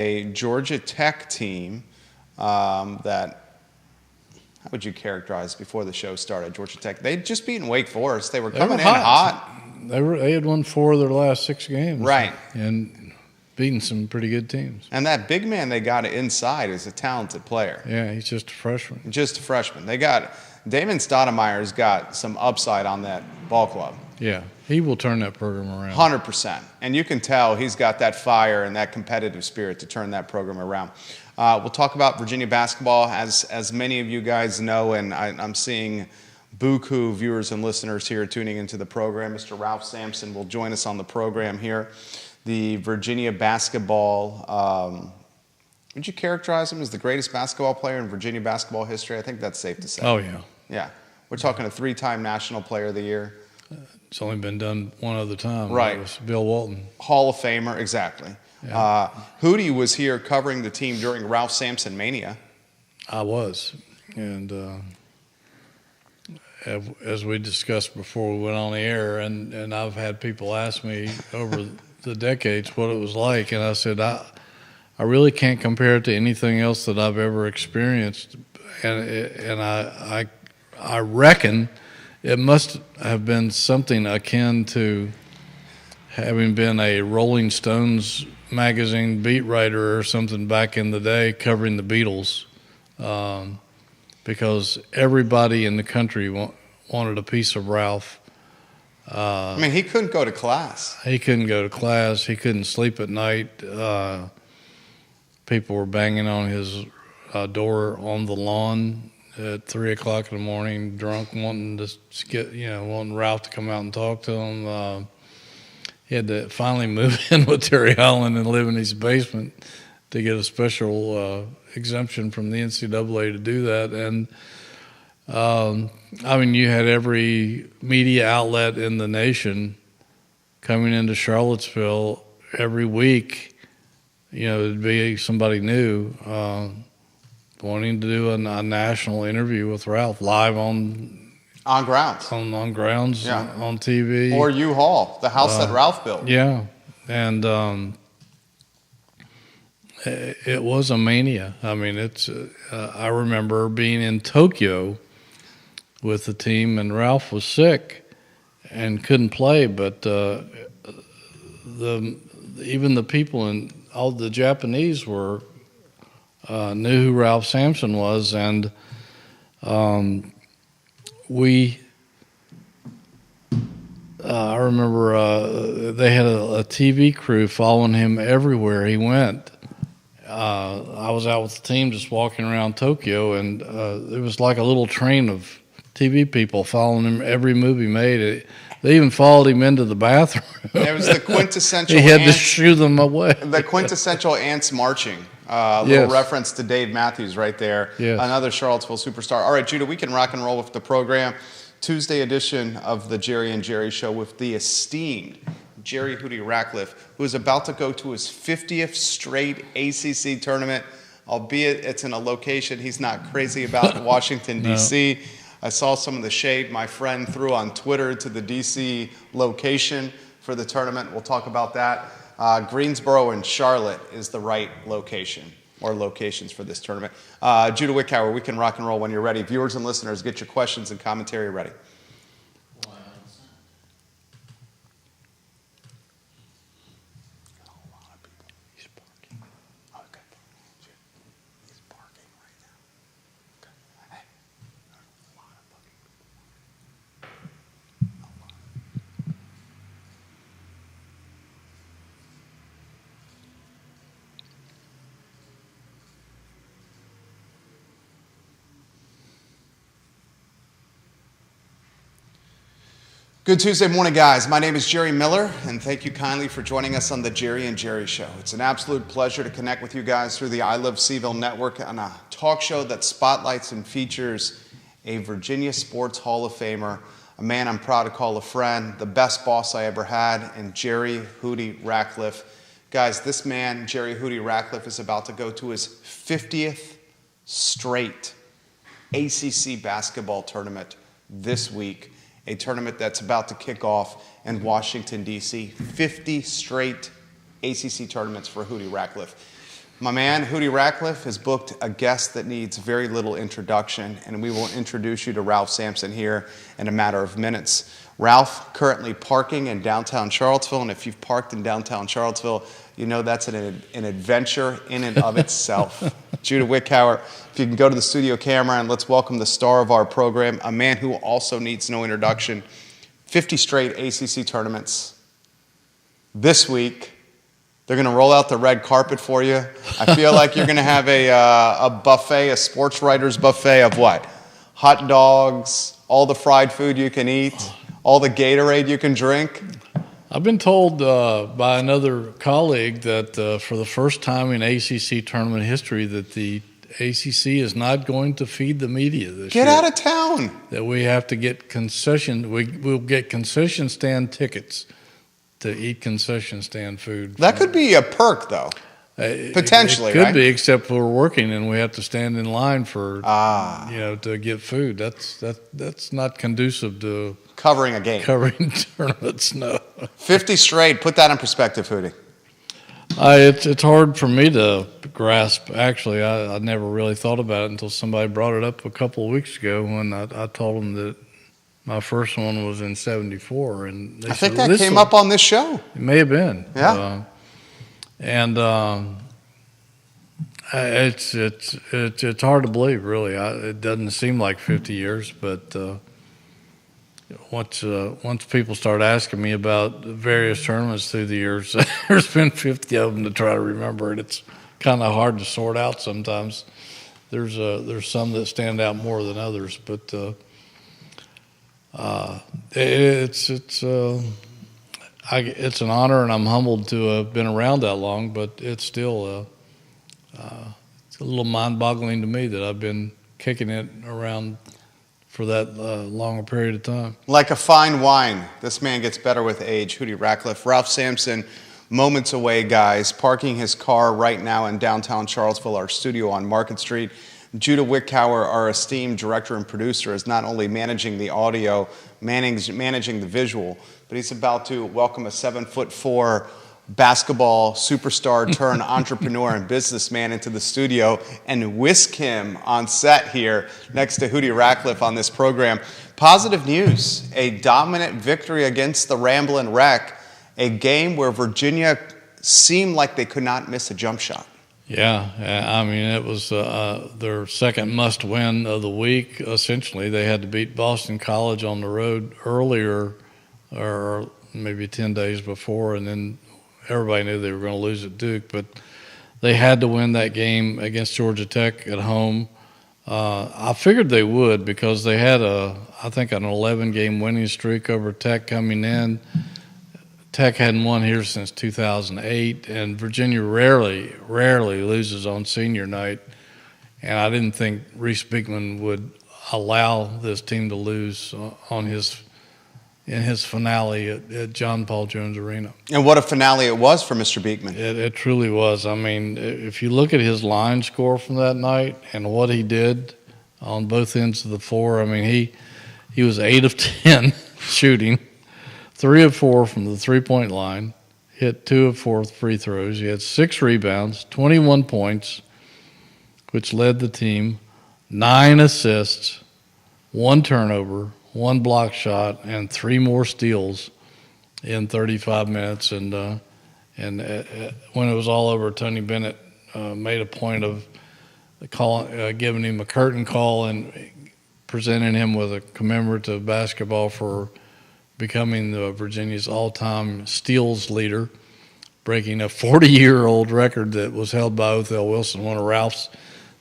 a Georgia Tech team that, how would you characterize before the show started? Georgia Tech, they'd just beaten Wake Forest. They were coming in hot. They had won 4 of their last 6 games. Right. And beaten some pretty good teams. And that big man they got inside is a talented player. Yeah, he's just a freshman. Just a freshman. They got, Damon Stoudemire's got some upside on that ball club. Yeah, he will turn that program around. 100%. And you can tell he's got that fire and that competitive spirit to turn that program around. We'll talk about Virginia basketball. As many of you guys know, and I'm seeing buku viewers and listeners here tuning into the program. Mr. Ralph Sampson will join us on the program here. The Virginia basketball, would you characterize him as the greatest basketball player in Virginia basketball history? I think that's safe to say. Oh, yeah. Yeah. We're talking a 3-time National Player of the Year. It's only been done one other time. Right. It was Bill Walton. Hall of Famer, exactly. Yeah. Hootie was here covering the team during Ralph Sampson Mania. I was. And as we discussed before we went on the air, and I've had people ask me over the decades what it was like, and I said, I really can't compare it to anything else that I've ever experienced. And I reckon it must have been something akin to having been a Rolling Stones magazine beat writer or something back in the day covering the Beatles, because everybody in the country wanted a piece of Ralph. I mean, he couldn't go to class. He couldn't go to class. He couldn't sleep at night. People were banging on his door on the lawn at 3 o'clock in the morning, drunk, wanting Ralph to come out and talk to him. He had to finally move in with Terry Holland and live in his basement to get a special exemption from the NCAA to do that. And I mean, you had every media outlet in the nation coming into Charlottesville every week. It'd be somebody new wanting to do a national interview with Ralph live on grounds. On grounds, yeah. On TV. Or U-Haul, the house that Ralph built. Yeah. And it was a mania. I mean, I remember being in Tokyo with the team, and Ralph was sick and couldn't play, but even the people and all the Japanese knew who Ralph Sampson was, and I remember they had a TV crew following him everywhere he went. I was out with the team just walking around Tokyo, and it was like a little train of TV people following him every move he made. They even followed him into the bathroom. It was the quintessential He had to shoo them away. The quintessential ants marching. Little reference to Dave Matthews right there. Yes. Another Charlottesville superstar. All right, Judah, we can rock and roll with the program. Tuesday edition of the Jerry and Jerry Show with the esteemed Jerry Hootie Ratcliffe, who is about to go to his 50th straight ACC tournament, albeit it's in a location he's not crazy about, Washington, D.C. No. I saw some of the shade my friend threw on Twitter to the D.C. location for the tournament. We'll talk about that. Greensboro and Charlotte is the right location or locations for this tournament. Judah Wickhauer, we can rock and roll when you're ready. Viewers and listeners, get your questions and commentary ready. Good Tuesday morning, guys. My name is Jerry Miller, and thank you kindly for joining us on the Jerry and Jerry Show. It's an absolute pleasure to connect with you guys through the I Love Seville Network on a talk show that spotlights and features a Virginia Sports Hall of Famer, a man I'm proud to call a friend, the best boss I ever had, and Jerry Hootie Ratcliffe. Guys, this man, Jerry Hootie Ratcliffe, is about to go to his 50th straight ACC basketball tournament this week. A tournament that's about to kick off in Washington, D.C. 50 straight ACC tournaments for Hootie Ratcliffe. My man, Hootie Ratcliffe, has booked a guest that needs very little introduction, and we will introduce you to Ralph Sampson here in a matter of minutes. Ralph currently parking in downtown Charlottesville, and if you've parked in downtown Charlottesville, you know that's an adventure in and of itself. Judah Wickhauer, if you can go to the studio camera and let's welcome the star of our program, a man who also needs no introduction. 50 straight ACC tournaments. This week, they're going to roll out the red carpet for you. I feel like you're going to have a buffet, a sports writer's buffet of what? Hot dogs, all the fried food you can eat, all the Gatorade you can drink. I've been told by another colleague that for the first time in ACC tournament history that the ACC is not going to feed the media this year. Get out of town. That we have to get we'll get concession stand tickets to eat concession stand food. That could be a perk, though. Potentially, it could right? be, except we're working and we have to stand in line for to get food. That's not conducive to covering a game, covering tournaments. No. 50 straight. Put that in perspective, Hootie. It's hard for me to grasp. Actually, I never really thought about it until somebody brought it up a couple of weeks ago when I told them that my first one was in '74, and I think that came up on this show. It may have been. Yeah. It's hard to believe, really. It doesn't seem like 50 years, but once people start asking me about various tournaments through the years, there's been 50 of them to try to remember it. It's kind of hard to sort out sometimes. There's some that stand out more than others, but it's an honor, and I'm humbled to have been around that long. But it's still it's a little mind-boggling to me that I've been kicking it around for that long a period of time. Like a fine wine, this man gets better with age. Hootie Ratcliffe, Ralph Sampson, moments away, guys, parking his car right now in downtown Charlottesville, our studio on Market Street. Judah Wickhauer, our esteemed director and producer, is not only managing the audio, managing the visual, but he's about to welcome a 7'4" basketball superstar turned entrepreneur and businessman into the studio and whisk him on set here next to Hootie Ratcliffe on this program. Positive news, a dominant victory against the Ramblin' Wreck, a game where Virginia seemed like they could not miss a jump shot. Yeah, I mean, it was their second must-win of the week, essentially. They had to beat Boston College on the road earlier, or maybe 10 days before, and then everybody knew they were going to lose at Duke. But they had to win that game against Georgia Tech at home. I figured they would because they had, I think, an 11-game winning streak over Tech coming in. Tech hadn't won here since 2008, and Virginia rarely loses on senior night. And I didn't think Reese Beekman would allow this team to lose in his finale at John Paul Jones Arena. And what a finale it was for Mr. Beekman. It truly was. I mean, if you look at his line score from that night and what he did on both ends of the floor, I mean, he was 8 of 10 shooting. 3 of 4 from the three-point line, hit 2 of 4 free throws. He had 6 rebounds, 21 points, which led the team, 9 assists, 1 turnover, 1 block shot, and 3 more steals in 35 minutes. And when it was all over, Tony Bennett made a point of giving him a curtain call and presenting him with a commemorative basketball for becoming Virginia's all-time steals leader, breaking a 40-year-old record that was held by Othell Wilson, one of Ralph's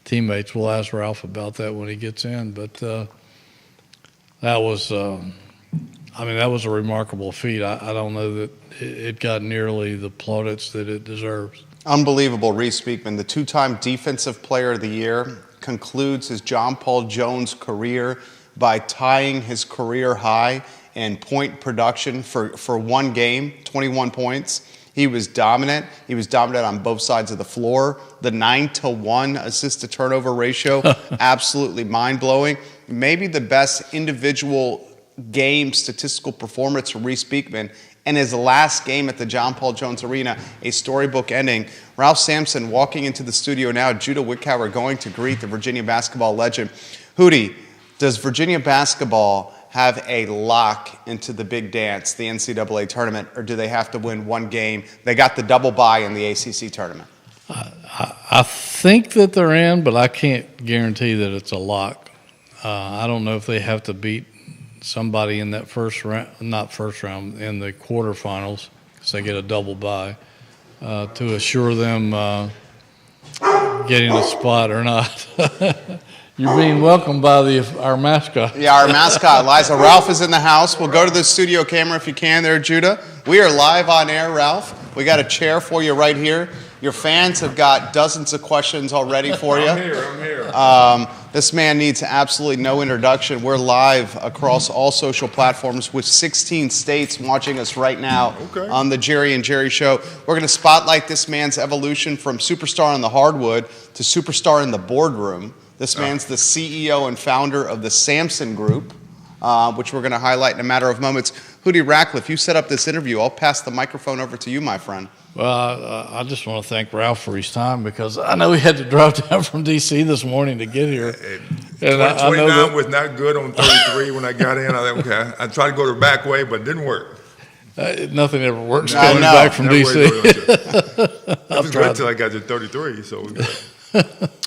teammates. We'll ask Ralph about that when he gets in. But that was a remarkable feat. I don't know that it got nearly the plaudits that it deserves. Unbelievable. Reese Beekman, the 2-time Defensive Player of the Year, concludes his John Paul Jones career by tying his career high and point production for one game, 21 points. He was dominant. He was dominant on both sides of the floor. The 9-to-1 assist-to-turnover ratio, absolutely mind-blowing. Maybe the best individual game statistical performance from Reese Beekman and his last game at the John Paul Jones Arena, a storybook ending. Ralph Sampson walking into the studio now. Judah Wickower going to greet the Virginia basketball legend. Hootie, does Virginia basketball have a lock into the big dance, the NCAA tournament, or do they have to win one game? They got the double bye in the ACC tournament. I think that they're in, but I can't guarantee that it's a lock. I don't know if they have to beat somebody in that first round, not first round, in the quarterfinals, because they get a double bye, to assure them getting a spot or not. You're being welcomed by our mascot. Yeah, our mascot, Liza. Ralph is in the house. We'll go to the studio camera if you can there, Judah. We are live on air, Ralph. We got a chair for you right here. Your fans have got dozens of questions already for you. I'm here. This man needs absolutely no introduction. We're live across all social platforms with 16 states watching us right now on the Jerry and Jerry Show. We're going to spotlight this man's evolution from superstar on the hardwood to superstar in the boardroom. This man's the CEO and founder of the Sampson Group, which we're going to highlight in a matter of moments. Hootie Ratcliffe, you set up this interview. I'll pass the microphone over to you, my friend. Well, I just want to thank Ralph for his time, because I know he had to drive down from D.C. this morning to get here. And 29 was not good on 33 when I got in. I thought, okay, I tried to go the back way, but it didn't work. Nothing ever works coming back from D.C. It was good until I got to 33, so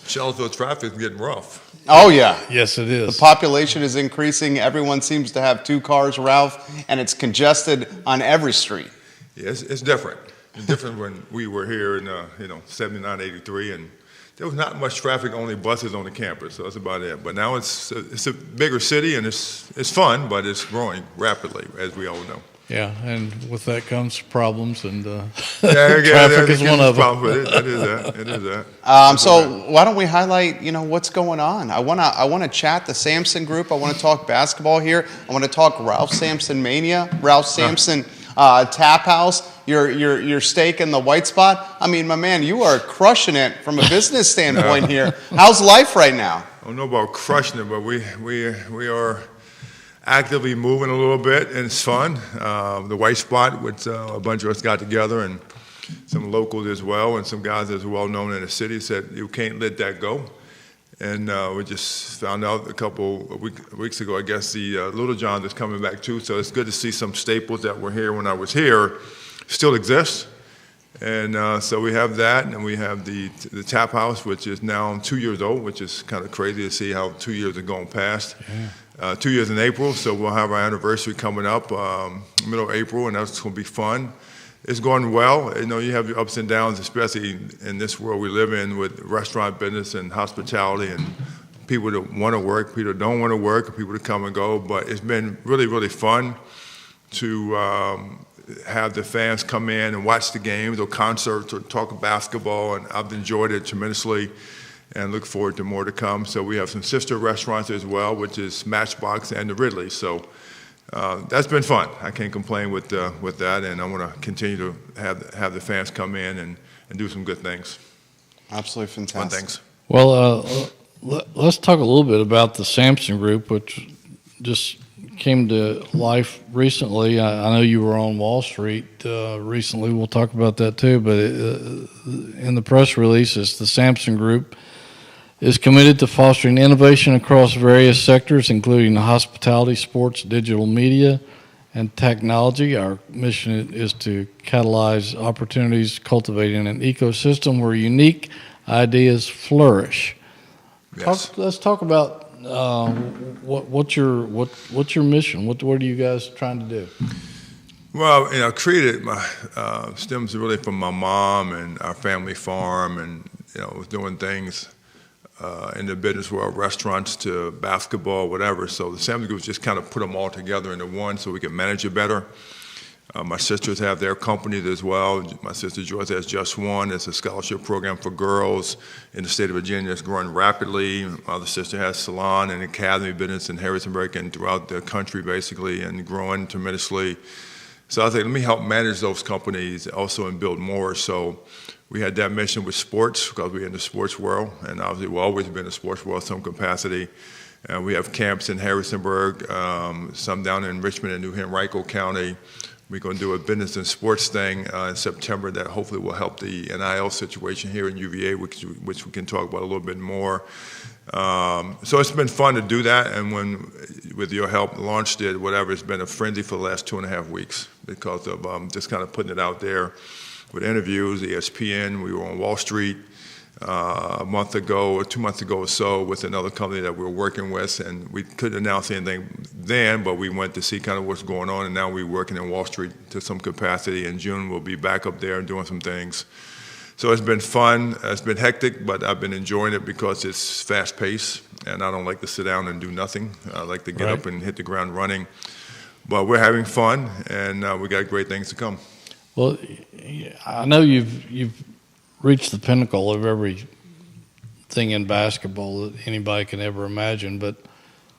Charlottesville traffic is getting rough. Oh, yeah. Yes, it is. The population is increasing. Everyone seems to have two cars, Ralph, and it's congested on every street. Yes, it's different. It's different when we were here in 79, 83, and there was not much traffic, only buses on the campus, so that's about it. But now it's a bigger city, and it's fun, but it's growing rapidly, as we all know. Yeah, and with that comes problems, and traffic is one of them. It is that. So why don't we highlight, what's going on? I want to chat the Sampson Group. I want to talk basketball here. I want to talk Ralph Sampson Mania, Ralph Sampson Tap House, your steak in the White Spot. I mean, my man, you are crushing it from a business standpoint here. How's life right now? I don't know about crushing it, but we are actively moving a little bit, and it's fun. The White Spot, which a bunch of us got together, and some locals as well, and some guys that are well known in the city, said you can't let that go. And we just found out a couple of weeks ago, I guess, the Little John is coming back too. So it's good to see some staples that were here when I was here still exist. And so we have that, and we have the Tap House, which is now 2 years old, which is kind of crazy to see how 2 years are going past. Yeah. 2 years in April, so we'll have our anniversary coming up, middle of April, and that's going to be fun. It's going well. You have your ups and downs, especially in this world we live in with restaurant business and hospitality, and people that want to work, people that don't want to work, people that come and go. But it's been really, really fun to have the fans come in and watch the games or concerts or talk basketball, and I've enjoyed it tremendously and look forward to more to come. So we have some sister restaurants as well, which is Matchbox and the Ridley. So that's been fun. I can't complain with that, and I want to continue to have the fans come in and do some good things. Absolutely fantastic. Fun things. Well, let's talk a little bit about the Sampson Group, which just came to life recently. I know you were on Wall Street recently. We'll talk about that too. But in the press release, it's the Sampson Group is committed to fostering innovation across various sectors, including hospitality, sports, digital media, and technology. Our mission is to catalyze opportunities, cultivating an ecosystem where unique ideas flourish. Yes. Let's talk about what's your mission? What are you guys trying to do? Well, created stems really from my mom and our family farm, and was doing things in the business world, restaurants to basketball, whatever. So the Sampson Group just kind of put them all together into one so we can manage it better. My sisters have their companies as well. My sister Joyce has Just One. It's a scholarship program for girls in the state of Virginia that's growing rapidly. My other sister has Salon and Academy business in Harrisonburg and throughout the country, basically, and growing tremendously. So I think, let me help manage those companies also and build more. So we had that mission with sports because we're in the sports world, and obviously we've always been in the sports world some capacity. We have camps in Harrisonburg, some down in Richmond and New Henrico County. we're going to do a business and sports thing in September that hopefully will help the NIL situation here in UVA, which we can talk about a little bit more. So it's been fun to do that, and with your help, launched it, whatever. It's been a frenzy for the last 2.5 weeks because of just kind of putting it out there with interviews, ESPN. We were on Wall Street a month ago or 2 months ago or so with another company that we were working with, and we couldn't announce anything then, but we went to see kind of what's going on, and now we're working in Wall Street to some capacity. In June, we'll be back up there and doing some things. So it's been fun. It's been hectic, but I've been enjoying it because it's fast-paced, and I don't like to sit down and do nothing. I like to get up and hit the ground running. But we're having fun, and we got great things to come. Well, I know you've reached the pinnacle of everything in basketball that anybody can ever imagine, but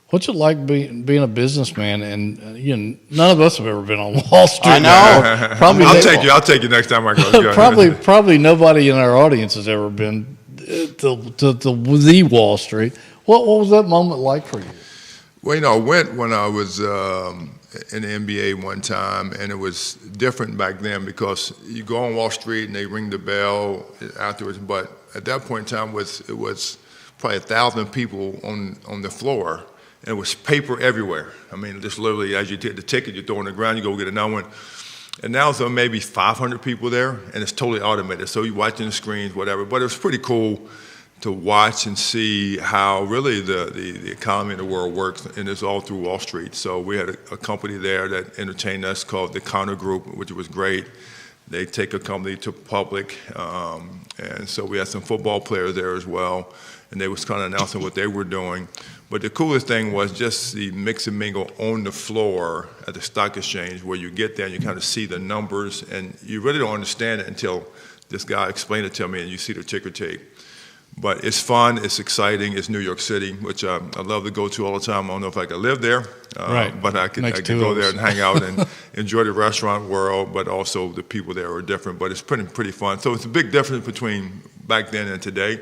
what's it like being a businessman? And none of us have ever been on Wall Street. I know. Probably I'll take you next time I go. probably nobody in our audience has ever been to the Wall Street. What was that moment like for you? Well, I went when I was in the NBA one time, and it was different back then because you go on Wall Street and they ring the bell afterwards. But at that point in time, it was probably 1,000 people on the floor, and it was paper everywhere. I mean, just literally as you take the ticket, you throw it on the ground, you go get another one. And now there's maybe 500 people there, and it's totally automated. So you're watching the screens, whatever. But it was pretty cool to watch and see how really the economy in the world works, and it's all through Wall Street. So we had a company there that entertained us called the Counter Group, which was great. They take a company to public, and so we had some football players there as well, and they was kind of announcing what they were doing. But the coolest thing was just the mix and mingle on the floor at the stock exchange, where you get there and you kind of see the numbers, and you really don't understand it until this guy explained it to me and you see the ticker tape. But it's fun, it's exciting, it's New York City, which I love to go to all the time. I don't know if I could live there, but I could go there and hang out and enjoy the restaurant world, but also the people there are different, but it's pretty fun. So it's a big difference between back then and today,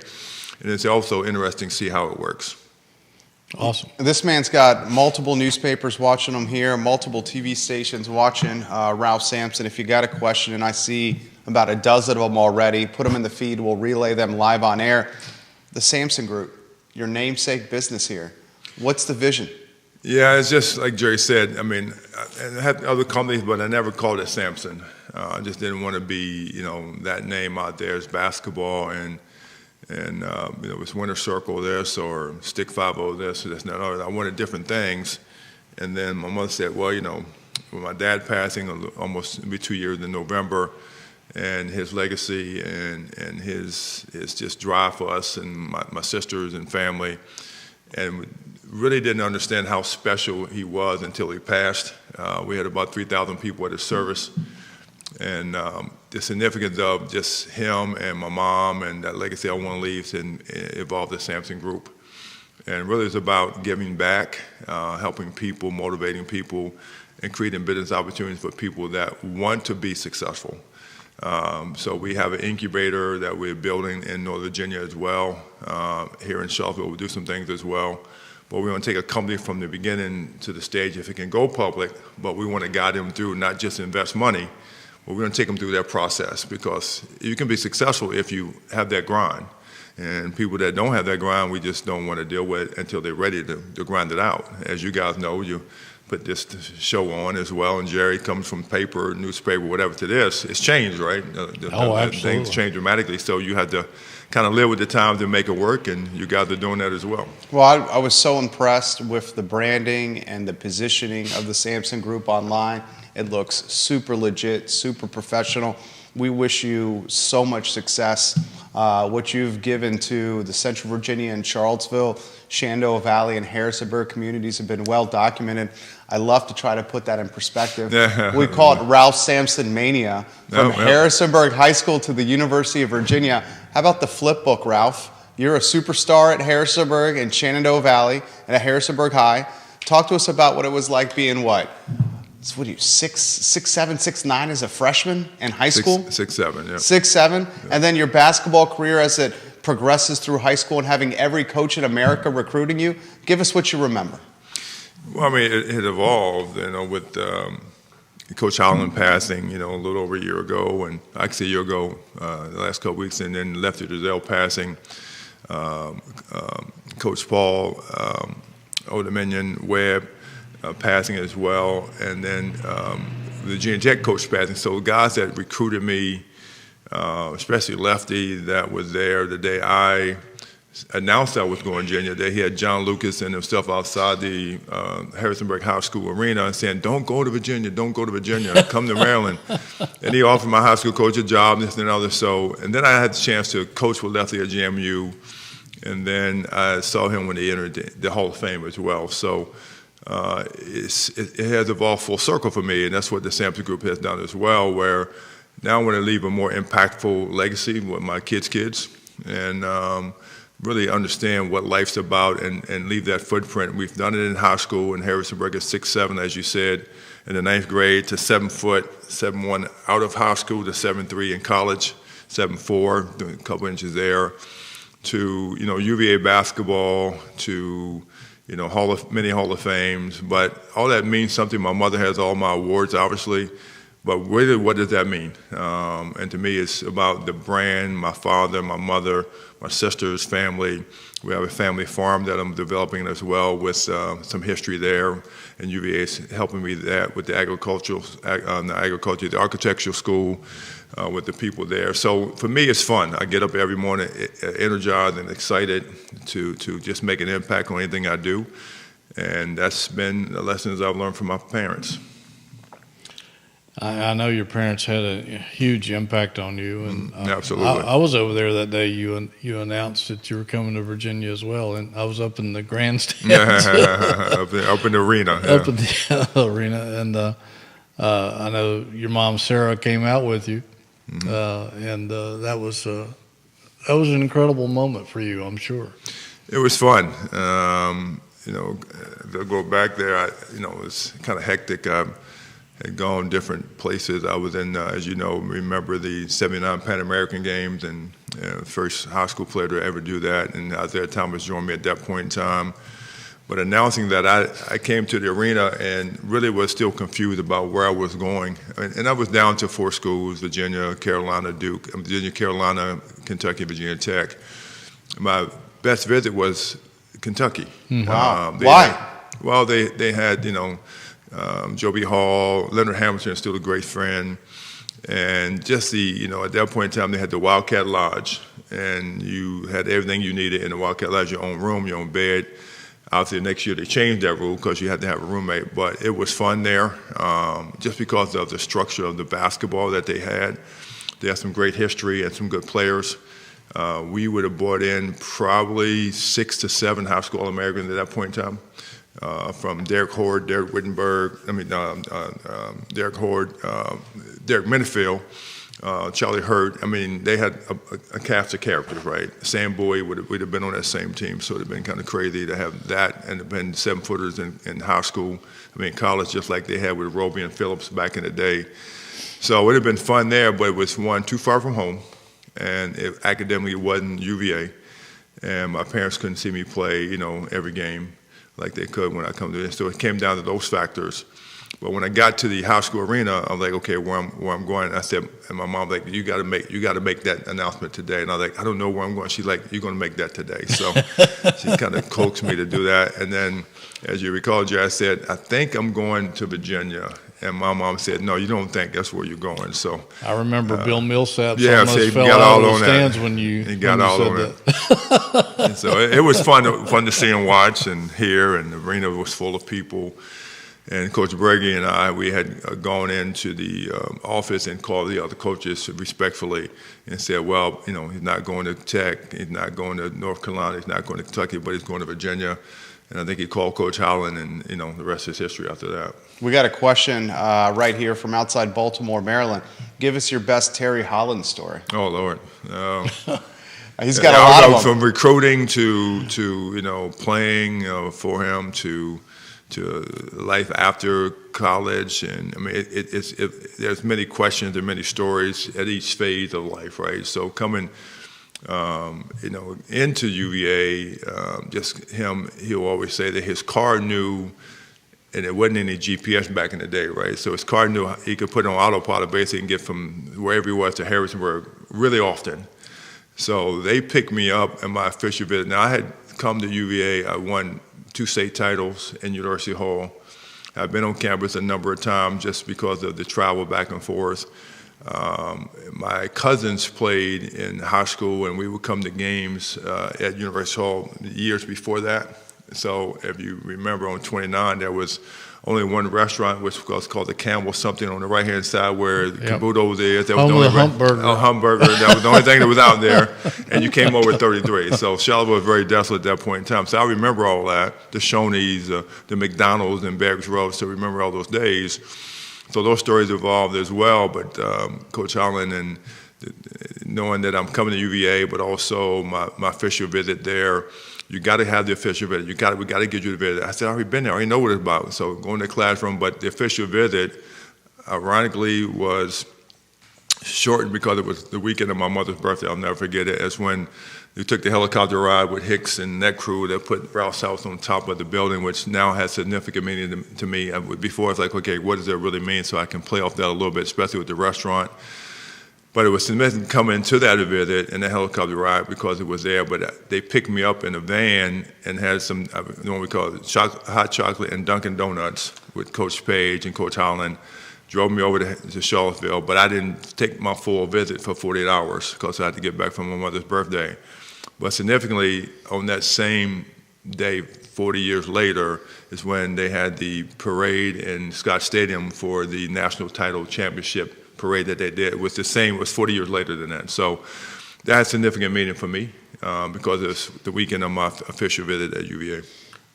and it's also interesting to see how it works. Awesome. This man's got multiple newspapers watching him here, multiple TV stations watching Ralph Sampson. If you got a question, and I see about a dozen of them already, put them in the feed. We'll relay them live on air. The Sampson Group, your namesake business here. What's the vision? Yeah, it's just like Jerry said. I mean, I had other companies, but I never called it Sampson. I just didn't want to be, that name out there. It's basketball, and it's Winter Circle this or Stick 5-0 this or this and that. I wanted different things. And then my mother said, well, with my dad passing almost be 2 years in November, and his legacy and his just drive for us and my sisters and family, and really didn't understand how special he was until he passed. We had about 3,000 people at his service, and the significance of just him and my mom and that legacy I want to leave and evolve the Sampson Group. And really it's about giving back, helping people, motivating people, and creating business opportunities for people that want to be successful. So we have an incubator that we're building in Northern Virginia as well. Here in Charlottesville, we'll do some things as well. But we want to take a company from the beginning to the stage if it can go public, but we want to guide them through not just invest money, but we're going to take them through that process, because you can be successful if you have that grind. And people that don't have that grind, we just don't want to deal with until they're ready to grind it out. As you guys know, you put this show on as well, and Jerry comes from paper, newspaper, whatever to this. It's changed, right? Absolutely. Things change dramatically, so you have to kind of live with the times to make it work, and you guys are doing that as well. Well, I was so impressed with the branding and the positioning of the Sampson Group online. It looks super legit, super professional. We wish you so much success. What you've given to the Central Virginia and Charlottesville, Shenandoah Valley, and Harrisonburg communities have been well documented. I love to try to put that in perspective. We call it Ralph Sampson Mania. From Harrisonburg High School to the University of Virginia. How about the flip book, Ralph? You're a superstar at Harrisonburg and Shenandoah Valley and at Harrisonburg High. Talk to us about what it was like being what? What are you, 6'7", 6'9" as a freshman in high school? 6'7", yeah. 6'7", and then your basketball career as it progresses through high school and having every coach in America recruiting you. Give us what you remember. Well, I mean, it evolved, with Coach Holland passing, a little over a year ago, and actually a year ago, the last couple weeks, and then Lefty Driesell passing, Coach Paul, Old Dominion Webb passing as well, and then the Virginia Tech coach passing. So guys that recruited me, especially Lefty, that was there the day I announced I was going to Virginia. He had John Lucas and himself outside the Harrisonburg High School arena and saying, don't go to Virginia, don't go to Virginia, come to Maryland. And he offered my high school coach a job, this and other. So, and then I had the chance to coach with Lefty at GMU, and then I saw him when he entered the Hall of Fame as well. So it has evolved full circle for me, and that's what the Sampson Group has done as well, where now I want to leave a more impactful legacy with my kids, and really understand what life's about and leave that footprint. We've done it in high school in Harrisonburg at 6'7", as you said, in the 9th grade, to 7 foot, 7'1" out of high school, to 7'3" in college, 7'4", doing a couple inches there, to UVA basketball, to many Hall of Fames. But all that means something. My mother has all my awards, obviously. But really, what does that mean? And to me, it's about the brand, my father, my mother, my sister's family. We have a family farm that I'm developing as well, with some history there. And UVA is helping me with the the architectural school, with the people there. So for me, it's fun. I get up every morning energized and excited to just make an impact on anything I do. And that's been the lessons I've learned from my parents. I know your parents had a huge impact on you, and absolutely. I was over there that day you announced that you were coming to Virginia as well, and I was up in the grandstand, up in the arena, up in the arena, and I know your mom Sarah came out with you, and that was an incredible moment for you, I'm sure. It was fun. To go back there, it was kind of hectic. Had gone different places. I was in, as you know, remember the '79 Pan American Games, and first high school player to ever do that. And Isaiah Thomas joined me at that point in time. But announcing that, I came to the arena and really was still confused about where I was going. And I was down to 4 schools: Virginia, Carolina, Duke, Virginia, Carolina, Kentucky, Virginia Tech. My best visit was Kentucky. Wow. Why? They had, Joby Hall, Leonard Hamilton is still a great friend, and just at that point in time, they had the Wildcat Lodge, and you had everything you needed in the Wildcat Lodge: your own room, your own bed. Obviously, the next year they changed that rule because you had to have a roommate, but it was fun there, just because of the structure of the basketball that they had. They had some great history and some good players. We would have brought in probably 6 to 7 high school All-Americans at that point in time. From Derek Horde, Derek Wittenberg, Derek Horde, Derek Minifield, Charlie Hurt. They had a cast of characters, right? Sam Bowie would have been on that same team, so it would have been kind of crazy to have that and have been 7-footers in high school, college, just like they had with Roby and Phillips back in the day. So it would have been fun there, but it was, one, too far from home, and academically it wasn't UVA, and my parents couldn't see me play, every game like they could when I come to this. So it came down to those factors. But when I got to the high school arena, I was like, okay, where I'm going. I said, and my mom was like, you got to make that announcement today. And I was like, I don't know where I'm going. She's like, you're going to make that today. So she kind of coaxed me to do that. And then, as you recall, Jerry, I said, I think I'm going to Virginia. And my mom said, no, you don't think that's where you're going. So I remember Bill Millsap almost fell out of the stands when you said that. And so it was fun to see and watch and hear, and the arena was full of people. And Coach Brady and we had gone into the office and called the other coaches respectfully and said, well, he's not going to Tech, he's not going to North Carolina, he's not going to Kentucky, but he's going to Virginia. And I think he called Coach Holland, and the rest is history after that. We got a question right here from outside Baltimore, Maryland. Give us your best Terry Holland story. Oh, Lord. He's got a lot of them. From recruiting to playing for him to life after college, and there's many questions and many stories at each phase of life, right? So coming into UVA, just him, he'll always say that his car knew and it wasn't any GPS back in the day, right? So his car knew he could put it on autopilot basically and get from wherever he was to Harrisonburg really often. So they picked me up in my official visit. Now, I had come to UVA. I won 2 state titles in University Hall. I've been on campus a number of times just because of the travel back and forth. My cousins played in high school, and we would come to games at University Hall years before that. So if you remember, on 29, there was only one restaurant, which was called the Campbell something on the right-hand side where the Caboodle is. That was the only hamburger. That was the only thing that was out there. And you came over at 33. So Charlotte was very desolate at that point in time. So I remember all that, the Shoney's, the McDonald's and Barracks Road. So remember all those days. So those stories evolved as well. But Coach Holland, and knowing that I'm coming to UVA, but also my official visit there, you got to have the official visit. We got to get you the visit. I said, I already been there. I already know what it's about. So going to the classroom, but the official visit, ironically, was shortened because it was the weekend of my mother's birthday. I'll never forget it. It's when we took the helicopter ride with Hicks and that crew that put Ralph's house on top of the building, which now has significant meaning to me. Before, it's like, okay, what does that really mean? So I can play off that a little bit, especially with the restaurant. But it was significant coming to that visit in the helicopter ride because it was there. But they picked me up in a van and had some, what we call it, hot chocolate and Dunkin' Donuts with Coach Page and Coach Holland. Drove me over to Charlottesville, but I didn't take my full visit for 48 hours because I had to get back from my mother's birthday. But significantly, on that same day, 40 years later, is when they had the parade in Scott Stadium for the national title championship parade that they did. It was the same, it was 40 years later than that. So that had significant meaning for me because it's the weekend of my official visit at UVA.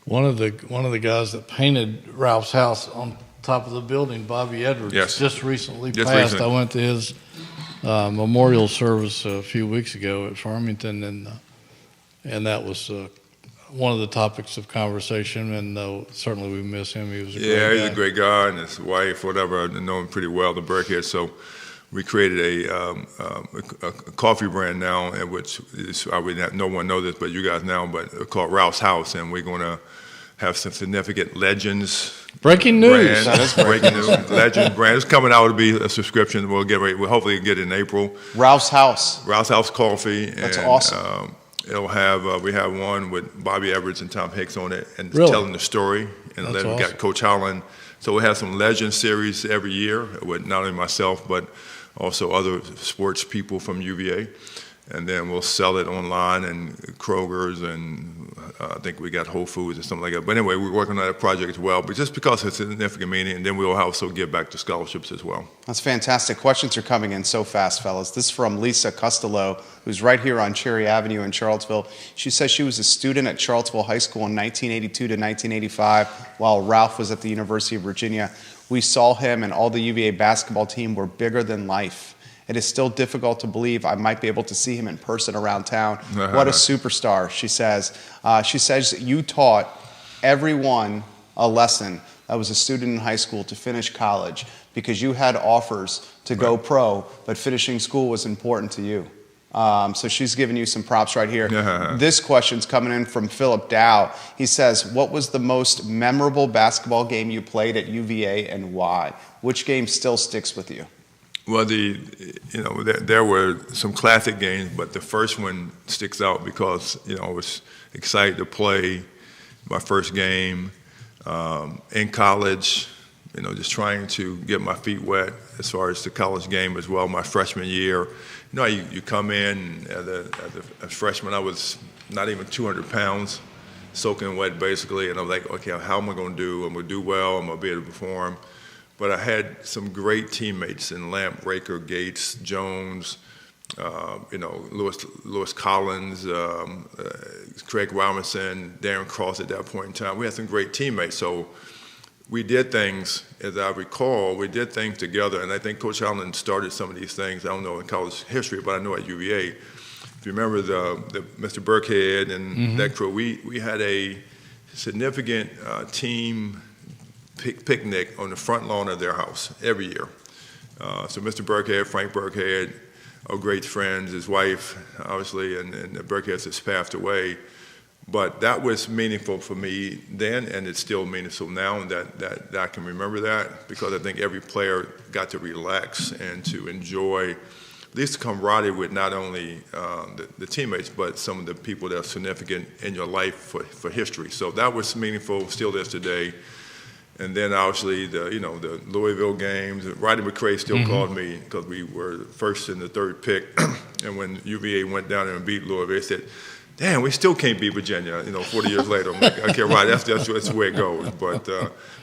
One of the guys that painted Ralph's house on top of the building, Bobby Edwards, just recently passed. I went to his memorial service a few weeks ago at Farmington, and that was one of the topics of conversation, and certainly we miss him. He was a great guy. He's a great guy, and his wife, whatever, I know him pretty well, the Burkhead. So we created a coffee brand now, which is, no one knows this, but you guys know, but called Ralph's House, and we're going to have some significant Legends. Breaking news. That is breaking news. Legends brand. It's coming out to be a subscription. We'll hopefully get it in April. Ralph's House. Ralph's House Coffee. That's awesome. It'll have, we have one with Bobby Edwards and Tom Hicks on it, and really? telling the story. And then we got Coach Holland. So we'll have some Legend series every year with not only myself, but also other sports people from UVA. And then we'll sell it online and Kroger's, and I think we got Whole Foods and something like that. But anyway, we're working on that project as well. But just because it's a significant meaning, and then we'll also give back to scholarships as well. That's fantastic. Questions are coming in so fast, fellas. This is from Lisa Costello, who's right here on Cherry Avenue in Charlottesville. She says she was a student at Charlottesville High School in 1982 to 1985 while Ralph was at the University of Virginia. We saw him and all the UVA basketball team were bigger than life. It is still difficult to believe I might be able to see him in person around town. What a superstar, she says. She says you taught everyone a lesson that was a student in high school to finish college because you had offers to go pro, but finishing school was important to you. So she's giving you some props right here. This question's coming in from Philip Dow. He says, what was the most memorable basketball game you played at UVA and why? Which game still sticks with you? Well, there were some classic games, but the first one sticks out because, I was excited to play my first game in college, just trying to get my feet wet as far as the college game as well. My freshman year, you come in as a freshman, I was not even 200 pounds, soaking wet basically, and I'm like, okay, how am I going to do? I'm going to do well, I'm going to be able to perform. But I had some great teammates in Lamp, Raker, Gates, Jones, Lewis Collins, Craig Robinson, Darren Cross at that point in time. We had some great teammates. So we did things, as I recall, we did things together. And I think Coach Holland started some of these things. I don't know in college history, but I know at UVA. If you remember the Mr. Burkhead and that crew, we had a significant team picnic on the front lawn of their house every year. So Mr. Burkhead, Frank Burkhead, our great friends, his wife, obviously, and the Burkheads has passed away. But that was meaningful for me then, and it's still meaningful now that I can remember that, because I think every player got to relax and to enjoy at least camaraderie with not only the teammates, but some of the people that are significant in your life for history. So that was meaningful, still is today. And then obviously the Louisville games. Rodney McCray still called me because we were first and the third pick, and when UVA went down there and beat Louisville, they said, "Damn, we still can't beat Virginia." 40 years later, I'm like, "Okay, right, that's the way it goes." But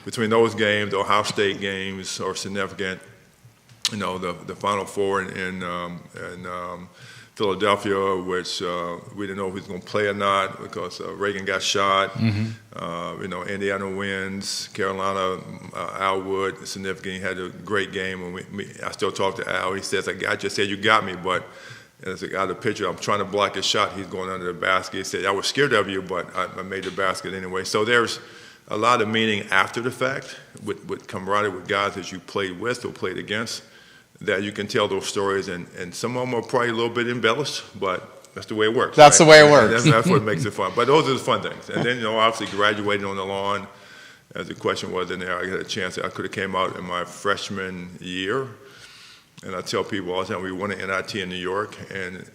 between those games, the Ohio State games are significant. The Final Four in Philadelphia, which we didn't know if he was going to play or not because Reagan got shot. Indiana wins. Carolina, Al Wood, significant. He had a great game. And I still talk to Al. He says, "I just said you got me, but." As I got the picture, I'm trying to block his shot. He's going under the basket. He said, "I was scared of you, but I made the basket anyway." So there's a lot of meaning after the fact with camaraderie with guys that you played with or played against, that you can tell those stories. And some of them are probably a little bit embellished, but that's the way it works. That's right? the way it works. That's what makes it fun. But those are the fun things. And then, obviously graduating on the lawn, as the question was in there, I had a chance. I could have came out in my freshman year. And I tell people all the time, we won an NIT in New York, and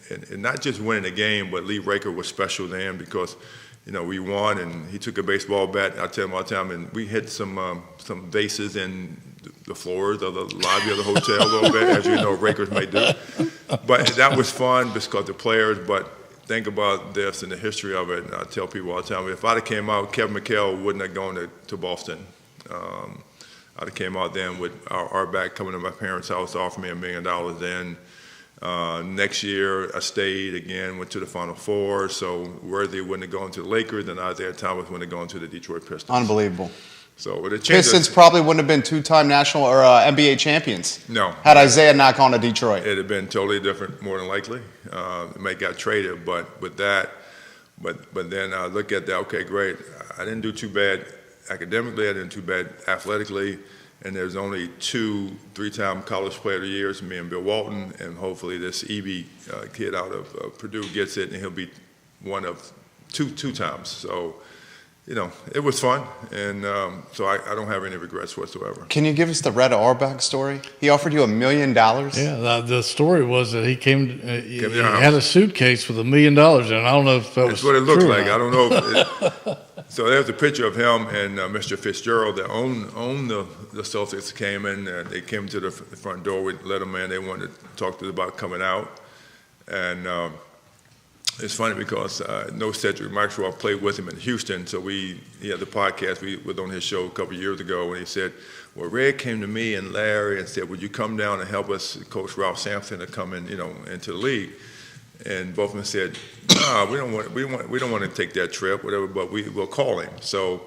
not just winning the game, but Lee Raker was special then because, we won, and he took a baseball bat. I tell him all the time, and we hit some vases in the floors of the lobby of the hotel a little bit, as Rakers may do. But that was fun because the players. But think about this and the history of it. And I tell people all the time, if I'd have came out, Kevin McHale wouldn't have gone to Boston. I'd have came out then with our back coming to my parents' house to offer me $1 million then. Next year, I stayed again, went to the Final Four. So Worthy wouldn't have gone to the Lakers, and Isaiah Thomas wouldn't have gone to the Detroit Pistons. Unbelievable. So the Pistons probably wouldn't have been two-time national or NBA champions. No. Had Isaiah not gone to Detroit. It'd have been totally different, more than likely. It may got traded, but then I look at that. Okay, great. I didn't do too bad academically, I didn't do too bad athletically, and there's only 2 3-time college player of the years, me and Bill Walton, and hopefully this Eby kid out of Purdue gets it, and he'll be one of two times. So, it was fun, and so I don't have any regrets whatsoever. Can you give us the Red Auerbach story? He offered you $1 million? Yeah, the story was that he he had a suitcase with $1 million in it. I don't know if that was That's what it looked true like. I don't know. So there's a picture of him and Mr. Fitzgerald that owned the Celtics came in. They came to the front door. We let them in. They wanted to talk to us about coming out. And it's funny because no Cedric Maxwell played with him in Houston. So he had the podcast. We were on his show a couple of years ago, and he said, "Well, Red came to me and Larry and said, would you come down and help us coach Ralph Sampson to come in, into the league?" And both of them said, "No, we don't want to take that trip, whatever, but we'll call him." So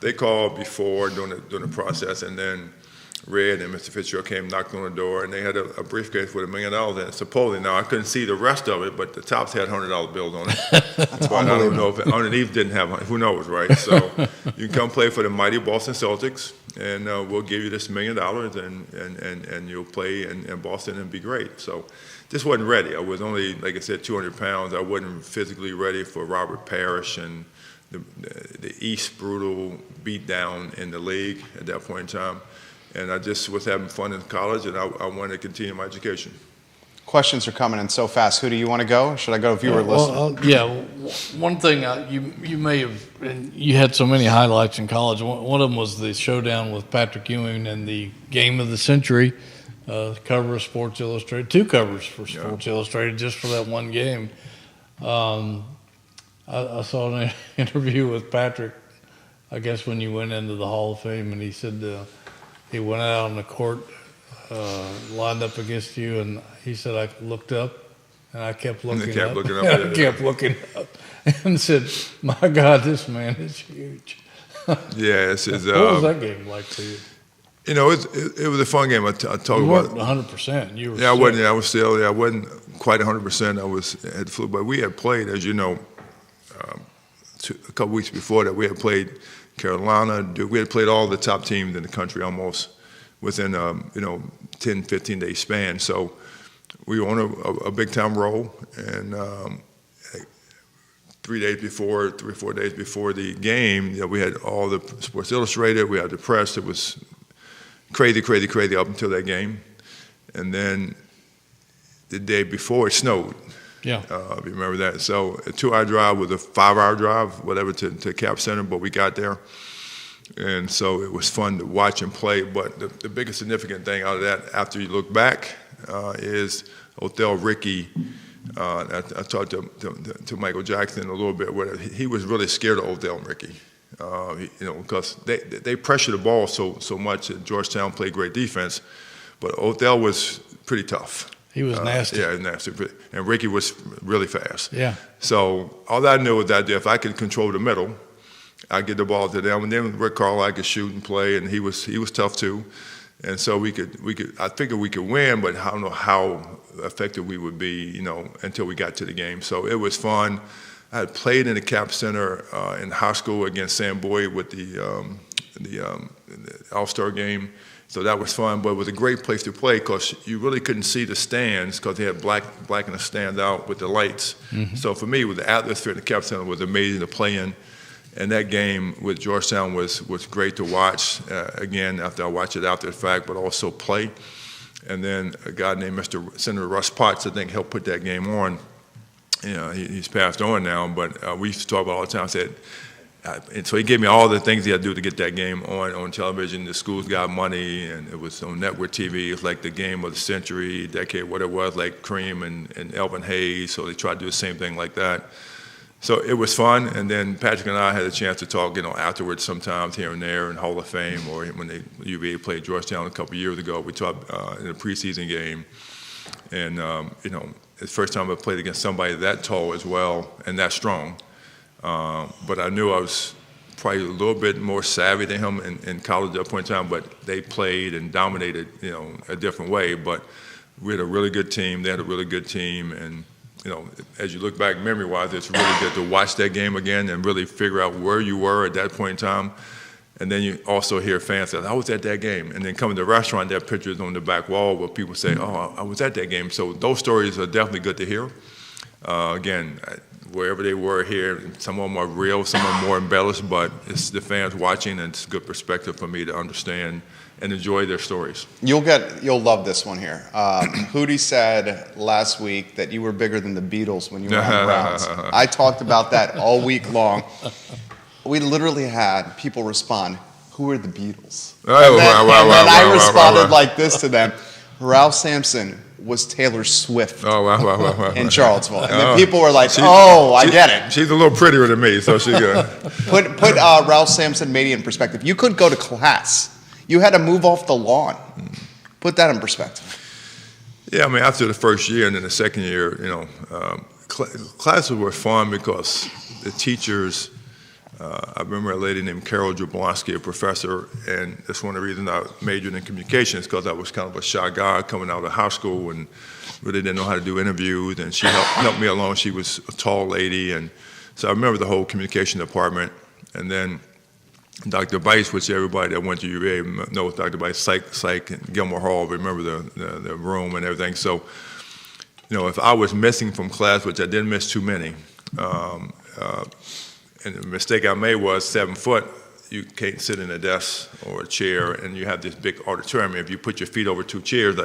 they called before during the process, and then Red and Mr. Fitzgerald came, knocked on the door, and they had a briefcase with $1 million in it. Supposedly, now I couldn't see the rest of it, but the tops had $100 bills on it. But I don't know if underneath didn't have. Who knows, right? So you can come play for the mighty Boston Celtics, and we'll give you this $1 million, and you'll play in Boston and be great. So. Just wasn't ready. I was only, like I said, 200 pounds. I wasn't physically ready for Robert Parrish and the East brutal beatdown in the league at that point in time. And I just was having fun in college, and I wanted to continue my education. Questions are coming in so fast. Who do you want to go? Should I go viewer listener? One thing you may have, and you had so many highlights in college. One of them was the showdown with Patrick Ewing and the game of the century. Cover of Sports Illustrated, 2 covers for Sports Illustrated just for that one game. I saw an interview with Patrick, I guess when you went into the Hall of Fame, and he said he went out on the court, lined up against you, and he said, "I looked up, and I kept looking up. I kept looking up, and said, 'My God, this man is huge.'" Yeah, what was that game like to you? It was a fun game. I talk you about 100%. You were I wasn't. I was still. I wasn't quite 100%. I had the flu, but we had played, as you know, a couple weeks before that. We had played Carolina. We had played all the top teams in the country almost within 10, 15-day span. So we were on a big time roll, and 3 or 4 days before the game, we had all the Sports Illustrated, we had the press. It was crazy up until that game. And then the day before, it snowed. Yeah. If you remember that. So a 2-hour drive was a 5-hour drive, whatever, to Cap Center, but we got there. And so it was fun to watch and play. But the biggest significant thing out of that, after you look back, is Othell Rickey. I talked to Michael Jackson a little bit, where he was really scared of Othell and Rickey. Because they pressure the ball so much. Georgetown played great defense, but Othell was pretty tough. He was nasty. Yeah, nasty. And Rickey was really fast. Yeah. So all I knew was that if I could control the middle, I'd get the ball to them. And then Rick Carlisle could shoot and play, and he was tough too. And so we could. I figured we could win, but I don't know how effective we would be, until we got to the game. So it was fun. I had played in the Cap Center in high school against Sam Boyd with the All-Star game. So that was fun, but it was a great place to play because you really couldn't see the stands because they had black in the stand out with the lights. Mm-hmm. So for me, with the atmosphere in the Cap Center was amazing to play in. And that game with Georgetown was great to watch, again, after I watched it after the fact, but also play. And then a guy named Senator Russ Potts, I think, helped put that game on. He's passed on now, but we used to talk about all the time. I said, and so he gave me all the things he had to do to get that game on television. The schools got money, and it was on network TV. It was like the game of the century, decade, what it was, like Kareem and Elvin Hayes. So they tried to do the same thing like that. So it was fun. And then Patrick and I had a chance to talk, afterwards sometimes here and there in Hall of Fame, or when UVA played Georgetown a couple of years ago. We talked in a preseason game, and it's the first time I played against somebody that tall as well and that strong. But I knew I was probably a little bit more savvy than him in college at that point in time, but they played and dominated, a different way. But we had a really good team. They had a really good team. And, as you look back memory-wise, it's really good to watch that game again and really figure out where you were at that point in time. And then you also hear fans say, I was at that game. And then coming to the restaurant, there are pictures on the back wall where people say, I was at that game. So those stories are definitely good to hear. Again, wherever they were here, some of them are real, some of them more embellished, but it's the fans watching, and it's a good perspective for me to understand and enjoy their stories. You'll love this one here. Hootie said last week that you were bigger than the Beatles when you were on the Browns. I talked about that all week long. We literally had people respond, "Who are the Beatles?" And then I responded like this to them: Ralph Sampson was Taylor Swift in Charlottesville. And then people were like, I get it. She's a little prettier than me, so she good. Put Ralph Sampson maybe in perspective. You couldn't go to class. You had to move off the lawn. Put that in perspective. Yeah, after the first year and then the second year, classes were fun because the teachers, I remember a lady named Carol Jablonski, a professor, and that's one of the reasons I majored in communications, because I was kind of a shy guy coming out of high school and really didn't know how to do interviews, and she helped me along. She was a tall lady, and so I remember the whole communication department. And then Dr. Bice, which everybody that went to UVA knows Dr. Bice, psych, and Gilmore Hall, remember the room and everything. So, if I was missing from class, which I didn't miss too many, and the mistake I made was 7 foot. You can't sit in a desk or a chair, and you have this big auditorium. If you put your feet over 2 chairs,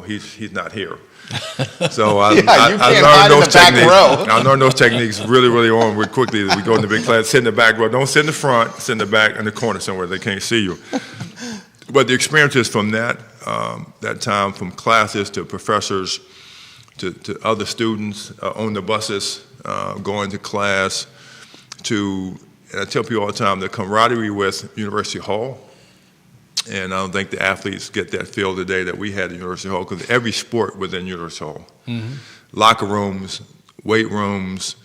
he's not here. So I learned those techniques. I learned those techniques really quickly. We go in the big class, sit in the back row. Don't sit in the front. Sit in the back in the corner somewhere. They can't see you. But the experiences from that time, from classes to professors to other students on the buses, going to class, and I tell people all the time, the camaraderie with University Hall, and I don't think the athletes get that feel today that we had at University Hall, because every sport was in University Hall. Mm-hmm. Locker rooms, weight rooms,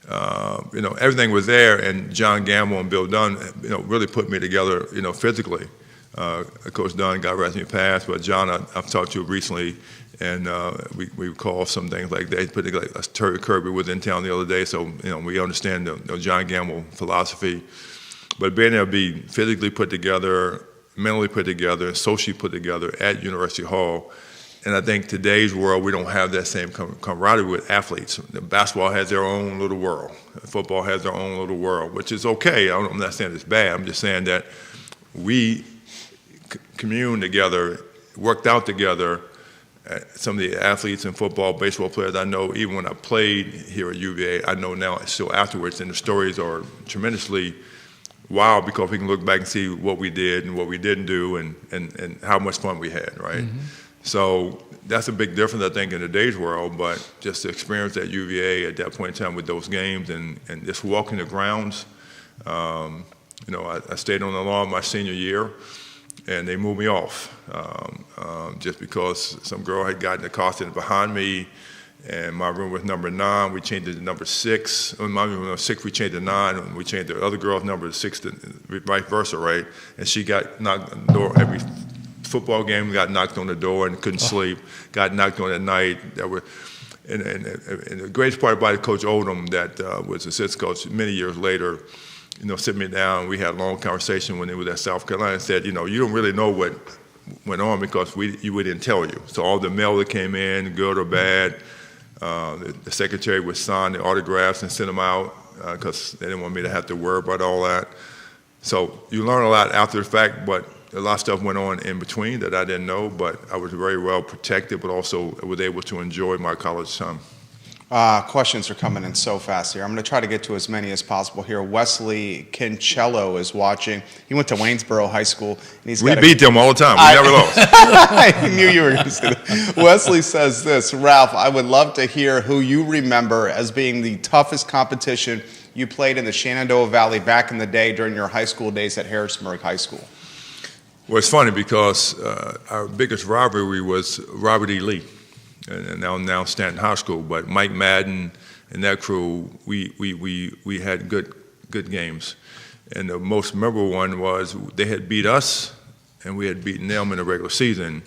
everything was there, and John Gamble and Bill Dunn, really put me together, physically. Coach Dunn got rest in the past, but John, I've talked to recently, and we recall some things like that. He put together, Terry Kirby was in town the other day, so we understand the John Gamble philosophy. But being able to be physically put together, mentally put together, socially put together at University Hall, And I think today's world, we don't have that same camaraderie with athletes. The basketball has their own little world. Football has their own little world, which is okay. I'm not saying it's bad. I'm just saying that we commune together, worked out together. Some of the athletes and football, baseball players I know, even when I played here at UVA, I know now still afterwards, and the stories are tremendously wild because we can look back and see what we did and what we didn't do and how much fun we had, right? Mm-hmm. So that's a big difference, I think, in today's world, but just the experience at UVA at that point in time with those games and just walking the grounds. I stayed on the lawn my senior year, and they moved me off just because some girl had gotten accosted behind me, and my room was number 9. We changed it to number 6. In my room was number 6, we changed it to 9, and we changed the other girl's number to 6, vice versa, right? And she got knocked on the door every football game, got knocked on the door and couldn't sleep, got knocked on at night. And the greatest part about it, Coach Odom, that was assistant coach many years later, sit me down. We had a long conversation when they were at South Carolina and said, you don't really know what went on because we didn't tell you. So all the mail that came in, good or bad, the secretary would sign the autographs and send them out because they didn't want me to have to worry about all that. So you learn a lot after the fact, but a lot of stuff went on in between that I didn't know, but I was very well protected, but also was able to enjoy my college time. Questions are coming in so fast here. I'm going to try to get to as many as possible here. Wesley Kincello is watching. He went to Waynesboro High School. And we beat them all the time. We never lost. I knew you were going to say that. Wesley says this, Ralph, I would love to hear who you remember as being the toughest competition you played in the Shenandoah Valley back in the day during your high school days at Harrisonburg High School. Well, it's funny because our biggest rivalry was Robert E. Lee, and now Stanton High School. But Mike Madden and that crew, we had good games, and the most memorable one was they had beat us, and we had beaten them in the regular season.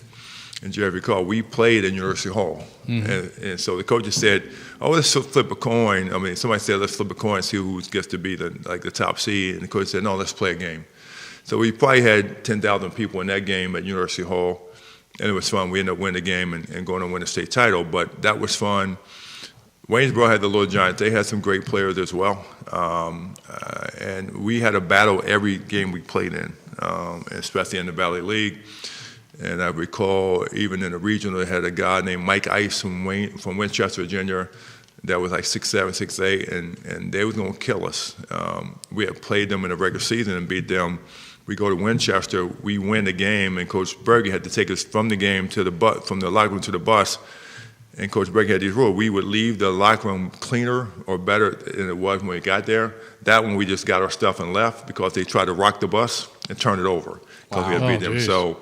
And Jerry recall, we played at University Hall, mm-hmm. and so the coaches said, "Oh, let's flip a coin." I mean, somebody said, "Let's flip a coin and see who gets to be the top seed." And the coach said, "No, let's play a game." So we probably had 10,000 people in that game at University Hall, and it was fun. We ended up winning the game and going to win the state title, but that was fun. Waynesboro had the Little Giants. They had some great players as well, and we had a battle every game we played in, especially in the Valley League. And I recall even in the regional, they had a guy named Mike Ice from Winchester, Virginia, that was like 6'7", 6'8", and they was going to kill us. We had played them in the regular season and beat them. We go to Winchester, we win the game, and Coach Berge had to take us from the game to the bus, from the locker room to the bus. And Coach Berge had these rules: we would leave the locker room cleaner or better than it was when we got there. That one we just got our stuff and left because they tried to rock the bus and turn it over because we had beat them. So,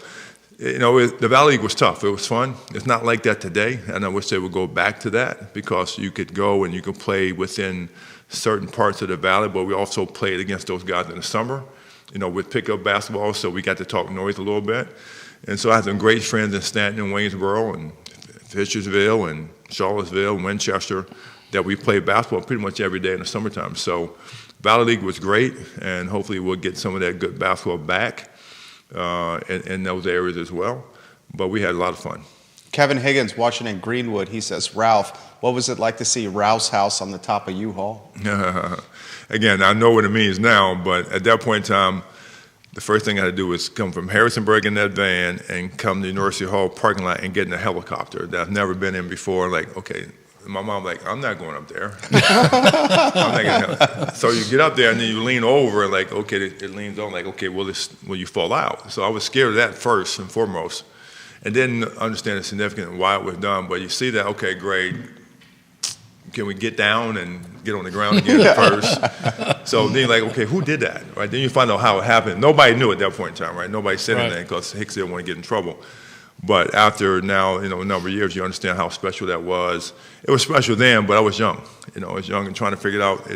the Valley League was tough. It was fun. It's not like that today, and I wish they would go back to that because you could go and you could play within certain parts of the Valley, but we also played against those guys in the summer, with pickup basketball, so we got to talk noise a little bit. And so I had some great friends in Stanton and Waynesboro and Fishersville and Charlottesville and Winchester that we played basketball pretty much every day in the summertime. So Valley League was great, and hopefully we'll get some of that good basketball back in those areas as well. But we had a lot of fun. Kevin Higgins, watching in Greenwood, he says, Ralph, what was it like to see Rouse House on the top of U-Haul? Again, I know what it means now, but at that point in time, the first thing I had to do was come from Harrisonburg in that van and come to University Hall parking lot and get in a helicopter that I've never been in before. Like, okay, my mom like, I'm not going up there. So you get up there and then you lean over and like, okay, it leans on like, okay, will you fall out? So I was scared of that first and foremost, and didn't understand the significance of why it was done. But you see that, okay, great. Can we get down and get on the ground again first? So then you're like, okay, who did that? Right? Then you find out how it happened. Nobody knew at that point in time, right? Nobody said anything because Hicks didn't want to get in trouble. But after now, a number of years, you understand how special that was. It was special then, but I was young. I was young and trying to figure it out.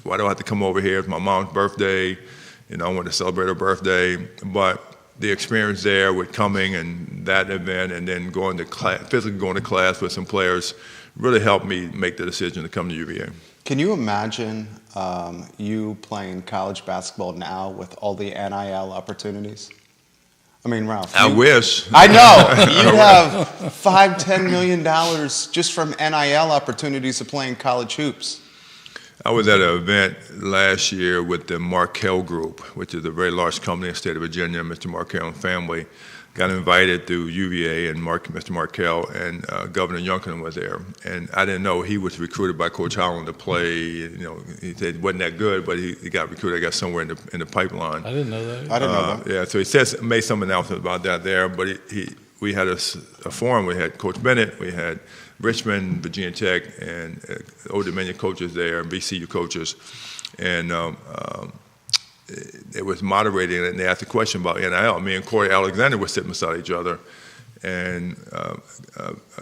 Why do I have to come over here? It's my mom's birthday. I wanted to celebrate her birthday. But the experience there with coming and that event and then going to class, physically going to class with some players really helped me make the decision to come to UVA. Can you imagine you playing college basketball now with all the NIL opportunities? I mean, Ralph. I wish. I know. You have $5-10 million just from NIL opportunities of playing college hoops. I was at an event last year with the Markel Group, which is a very large company in the state of Virginia. Mr. Markel and family got invited through UVA, and Mr. Markel and Governor Youngkin was there. And I didn't know he was recruited by Coach Holland to play. You know, he said it wasn't that good, but he got recruited, I guess, somewhere in the pipeline. I didn't know that. I didn't know that. Yeah, so he made some announcements about that there, but we had a forum. We had Coach Bennett, we had Richmond, Virginia Tech, and Old Dominion coaches there, and VCU coaches. And it was moderating, and they asked a question about NIL. Me and Corey Alexander were sitting beside each other, and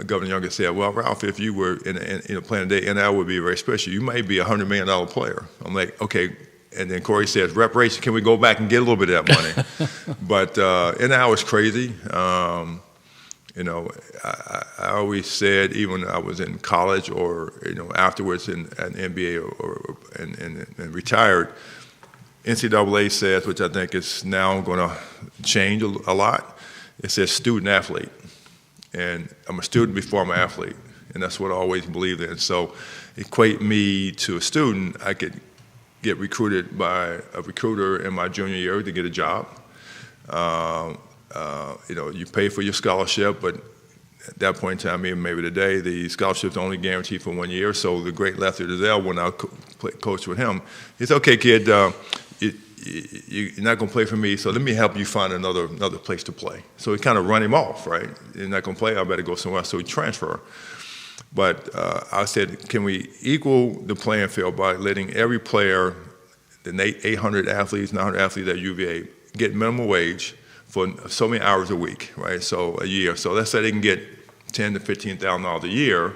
Governor Youngkin said, "Well, Ralph, if you were playing today, NIL would be very special. You might be a $100 million player." I'm like, "Okay." And then Corey says, "Reparation, can we go back and get a little bit of that money?" But NIL is crazy. You know, I always said, even when I was in college or afterwards in an NBA and retired, NCAA says, which I think is now going to change a lot, it says student athlete. And I'm a student before I'm an athlete. And that's what I always believed in. So equate me to a student, I could get recruited by a recruiter in my junior year to get a job. You pay for your scholarship, but at that point in time, even maybe today, the scholarship's only guaranteed for 1 year. So the great Lefty Driesell, when I coached with him, he said, "Okay, kid, you're not going to play for me, so let me help you find another place to play." So he kind of run him off, right? You're not going to play, I better go somewhere else. So he transferred. But I said, can we equal the playing field by letting every player, the 800 athletes, 900 athletes at UVA, get minimum wage for so many hours a week, right? So a year. So let's say they can get $10,000 to $15,000 a year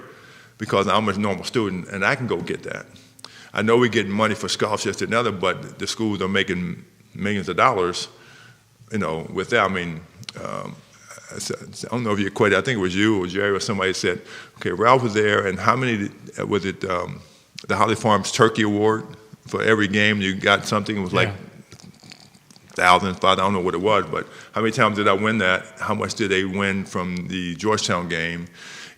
because I'm a normal student and I can go get that. I know we get money for scholarships and other, but the schools are making millions of dollars, with that. I mean, I don't know if you equated, I think it was you or Jerry or somebody said, okay, Ralph was there, and how many, was it the Holly Farms Turkey Award? For every game you got something, it was like 1,000, I don't know what it was, but how many times did I win that? How much did they win from the Georgetown game?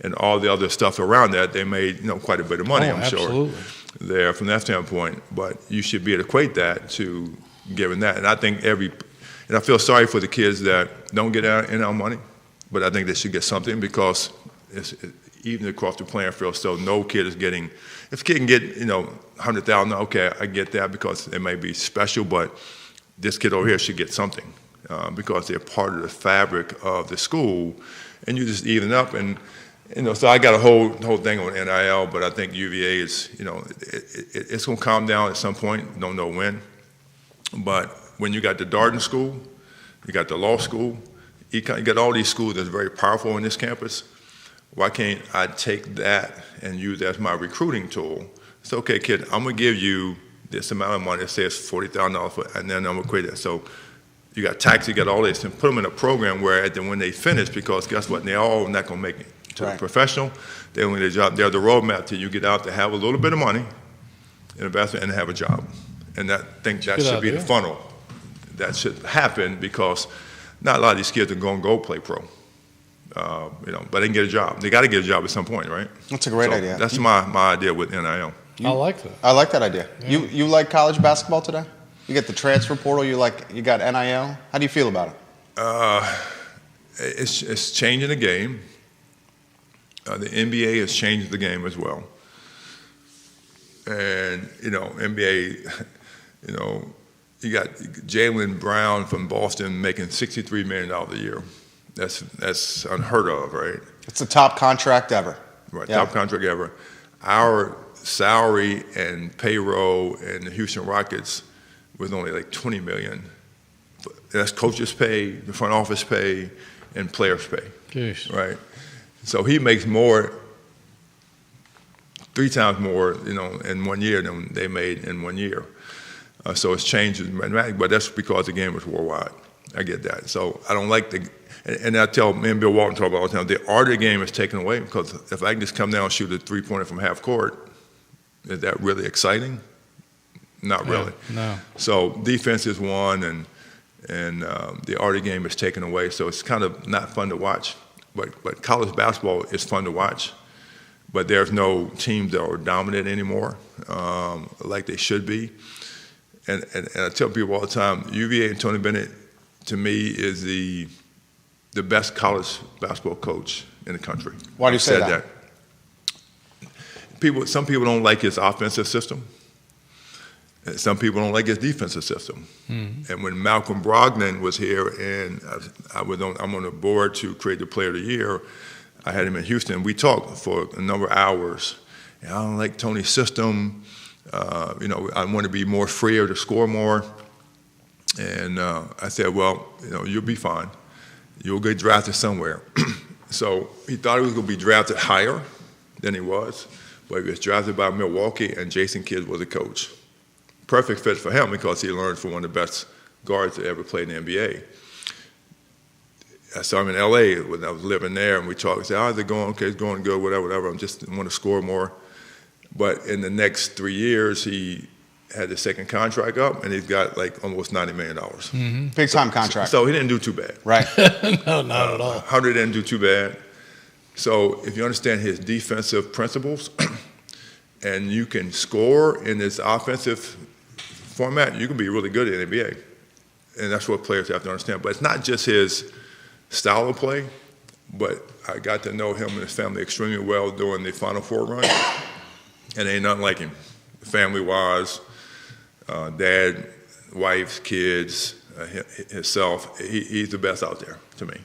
And all the other stuff around that, they made quite a bit of money, I'm absolutely. sure, there from that standpoint. But you should be able to equate that to giving that. And I think and I feel sorry for the kids that don't get NIL money, but I think they should get something because it's even across the playing field, so no kid is getting, if a kid can get, $100,000, okay, I get that because it may be special, but this kid over here should get something because they're part of the fabric of the school, and you just even up. And so I got a whole thing on NIL, but I think UVA is, it's going to calm down at some point. Don't know when, but when you got the Darden School, you got the law school, you got all these schools that's very powerful on this campus. Why can't I take that and use that as my recruiting tool? It's okay, kid, I'm going to give you this amount of money. It says $40,000, and then I'm going to create that. So you got tax, you got all this, and put them in a program where when they finish, because guess what, they're all not going to make it to a professional. They only their job. They're the roadmap till you get out to have a little bit of money, an investment, and have a job. And that should be the funnel. That should happen because not a lot of these kids are going to go play pro. But they can get a job. They got to get a job at some point, right? That's a great idea. That's my idea with NIL. I like that. I like that idea. Yeah. You like college basketball today? You get the transfer portal. You got NIL. How do you feel about it? It's changing the game. The NBA is changing the game as well. And NBA, you got Jaylen Brown from Boston making $63 million a year. That's unheard of, right? It's the top contract ever. Right, Yeah. top contract ever. Our salary and payroll in the Houston Rockets was only like $20 million. That's coaches' pay, the front office pay, and players' pay. Jeez. Right. So he makes more, 3 times more, in 1 year than they made in 1 year. So it's changed dramatically, but that's because the game was worldwide. I get that. So I don't like and I tell, me and Bill Walton talk about all the time, the art of the game is taken away because if I can just come down and shoot a 3-pointer from half court, is that really exciting? Not really. No. So defense is one, and the art of the game is taken away. So it's kind of not fun to watch. But college basketball is fun to watch. But there's no teams that are dominant anymore like they should be. And I tell people all the time, UVA and Tony Bennett, to me, is the best college basketball coach in the country. Why do you say that? Some people don't like his offensive system. Some people don't like his defensive system. Mm-hmm. And when Malcolm Brogdon was here, and I'm on the board to create the Player of the Year, I had him in Houston. We talked for a number of hours. And I don't like Tony's system. I want to be more freer to score more. And I said, well, you'll be fine. You'll get drafted somewhere. So he thought he was going to be drafted higher than he was, but he was drafted by Milwaukee, and Jason Kidd was the coach. Perfect fit for him because he learned from one of the best guards that ever played in the NBA. I saw him in L.A. when I was living there, and we talked. I said, how's it going? Okay, it's going good, whatever. I just want to score more. But in the next 3 years, he had the second contract up, and he's got like almost $90 million. Mm-hmm. Big-time contract. So he didn't do too bad. Right. No, not at all. 100 didn't do too bad. So if you understand his defensive principles and you can score in this offensive format, you can be really good at the NBA. And that's what players have to understand. But it's not just his style of play, but I got to know him and his family extremely well during the Final Four run. And ain't nothing like him, family-wise, dad, wife, kids, himself. He's the best out there to me.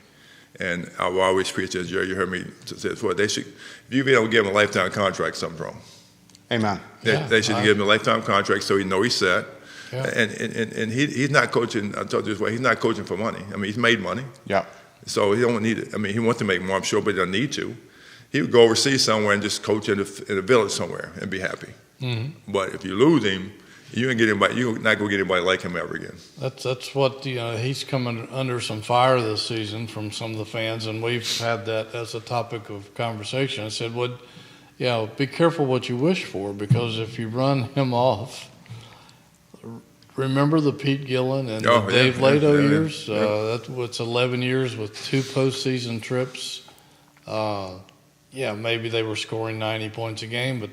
And I've always preached this, Jerry, you heard me say it before, if you be able to give him a lifetime contract, something's wrong. Amen. They should give him a lifetime contract so he know he's set. Yeah. And he's not coaching, I told you this way, he's not coaching for money. I mean, he's made money. Yeah. So he don't need it. I mean, he wants to make more, I'm sure, but he doesn't need to. He would go overseas somewhere and just coach in a village somewhere and be happy. Mm-hmm. But if you lose him, you're not going to get anybody like him ever again. That's what, he's coming under some fire this season from some of the fans, and we've had that as a topic of conversation. I said, be careful what you wish for, because if you run him off, remember the Pete Gillen and the Dave Lato years? That's what's 11 years with 2 postseason trips. Maybe they were scoring 90 points a game, but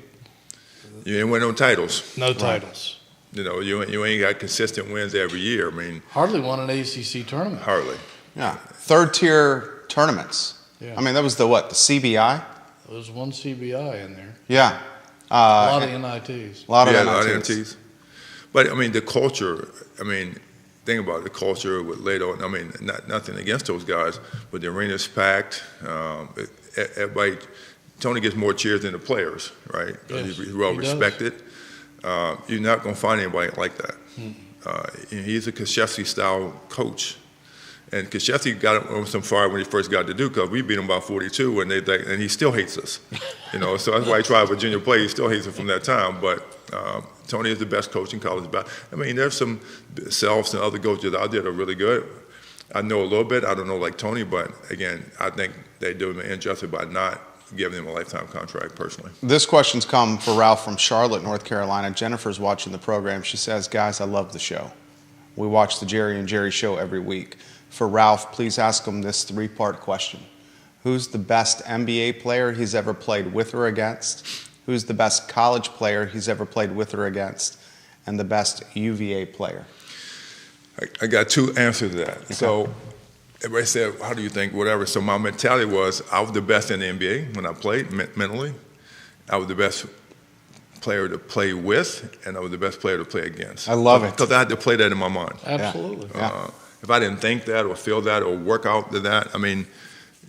you ain't win no titles. No titles. You ain't got consistent wins every year. I mean, hardly won an ACC tournament. Hardly. Yeah, third-tier tournaments. Yeah. I mean, that was the CBI? There was one CBI in there. Yeah. A lot of NITs. A lot of NITs. But, I mean, the culture, think about the culture with Lato. Nothing against those guys, but the arena's packed. Everybody, Tony gets more cheers than the players, right? Yes, he's well respected. You're not going to find anybody like that. He's a Krzyzewski-style coach. And Krzyzewski got on some fire when he first got to Duke, because we beat him by 42, and he still hates us. So that's why he tried Virginia play. He still hates us from that time. But Tony is the best coach in college basketball. There's some Selfs and other coaches out there that are really good. I know a little bit. I don't know like Tony, but again, I think they do him an injustice by not giving him a lifetime contract personally. This question's come for Ralph from Charlotte, North Carolina. Jennifer's watching the program. She says, guys, I love the show. We watch the Jerry and Jerry show every week. For Ralph, please ask him this 3-part question. Who's the best NBA player he's ever played with or against? Who's the best college player he's ever played with or against? And the best UVA player? I got 2 answers to that. Okay. So everybody said, how do you think, whatever. So my mentality was, I was the best in the NBA when I played mentally. I was the best player to play with, and I was the best player to play against. I love it. Because I had to play that in my mind. Absolutely. If I didn't think that or feel that or work out to that,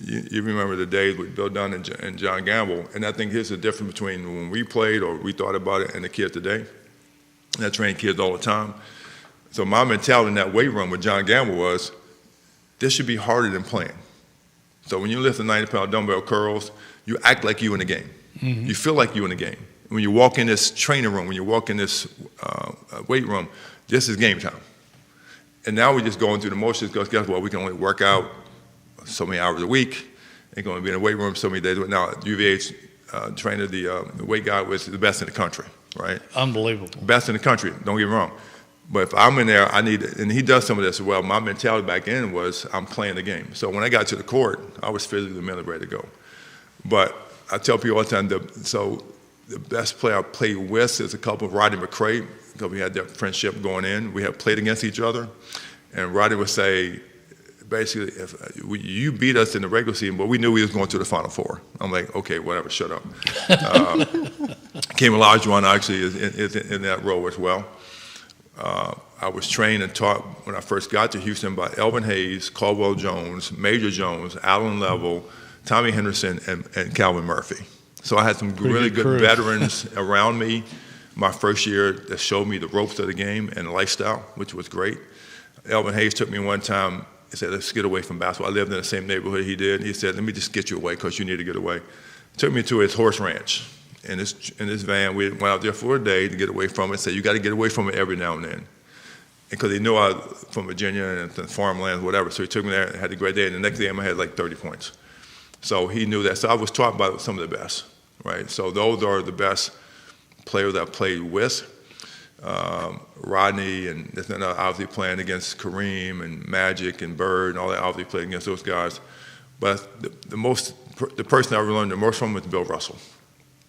you remember the days with Bill Dunn and John Gamble, and I think here's the difference between when we played or we thought about it and the kids today. And I train kids all the time. So my mentality in that weight room with John Gamble was, this should be harder than playing. So when you lift a 90-pound dumbbell curls, you act like you in the game. Mm-hmm. You feel like you in the game. When you walk in this training room, when you walk in this weight room, this is game time. And now we're just going through the motions, because guess what? We can only work out so many hours a week. Ain't going to be in the weight room so many days. Now, UVA's trainer, the weight guy, was the best in the country, right? Unbelievable. Best in the country, don't get me wrong. But if I'm in there, and he does some of this as well. My mentality back then was I'm playing the game. So when I got to the court, I was physically mentally ready to go. But I tell people all the time, the best player I played with is a couple of Rodney McCray, because we had that friendship going in. We had played against each other. And Rodney would say, basically, if you beat us in the regular season, but we knew we was going to the Final Four. I'm like, okay, whatever, shut up. Kim Olajuwon actually is in that role as well. I was trained and taught when I first got to Houston by Elvin Hayes, Caldwell Jones, Major Jones, Alan Level, Tommy Henderson, and Calvin Murphy. So I had some really good veterans around me my first year that showed me the ropes of the game and the lifestyle, which was great. Elvin Hayes took me one time. He said, let's get away from basketball. I lived in the same neighborhood he did. He said, let me just get you away because you need to get away. Took me to his horse ranch. In his van, we went out there for a day to get away from it. Said, you got to get away from it every now and then. Because he knew I was from Virginia and farmland, whatever. So he took me there and had a great day. And the next day I had like 30 points. So he knew that. So I was taught by some of the best, right? So those are the best players that I played with. Rodney and obviously playing against Kareem and Magic and Bird and all that, obviously played against those guys. But the person I learned the most from was Bill Russell.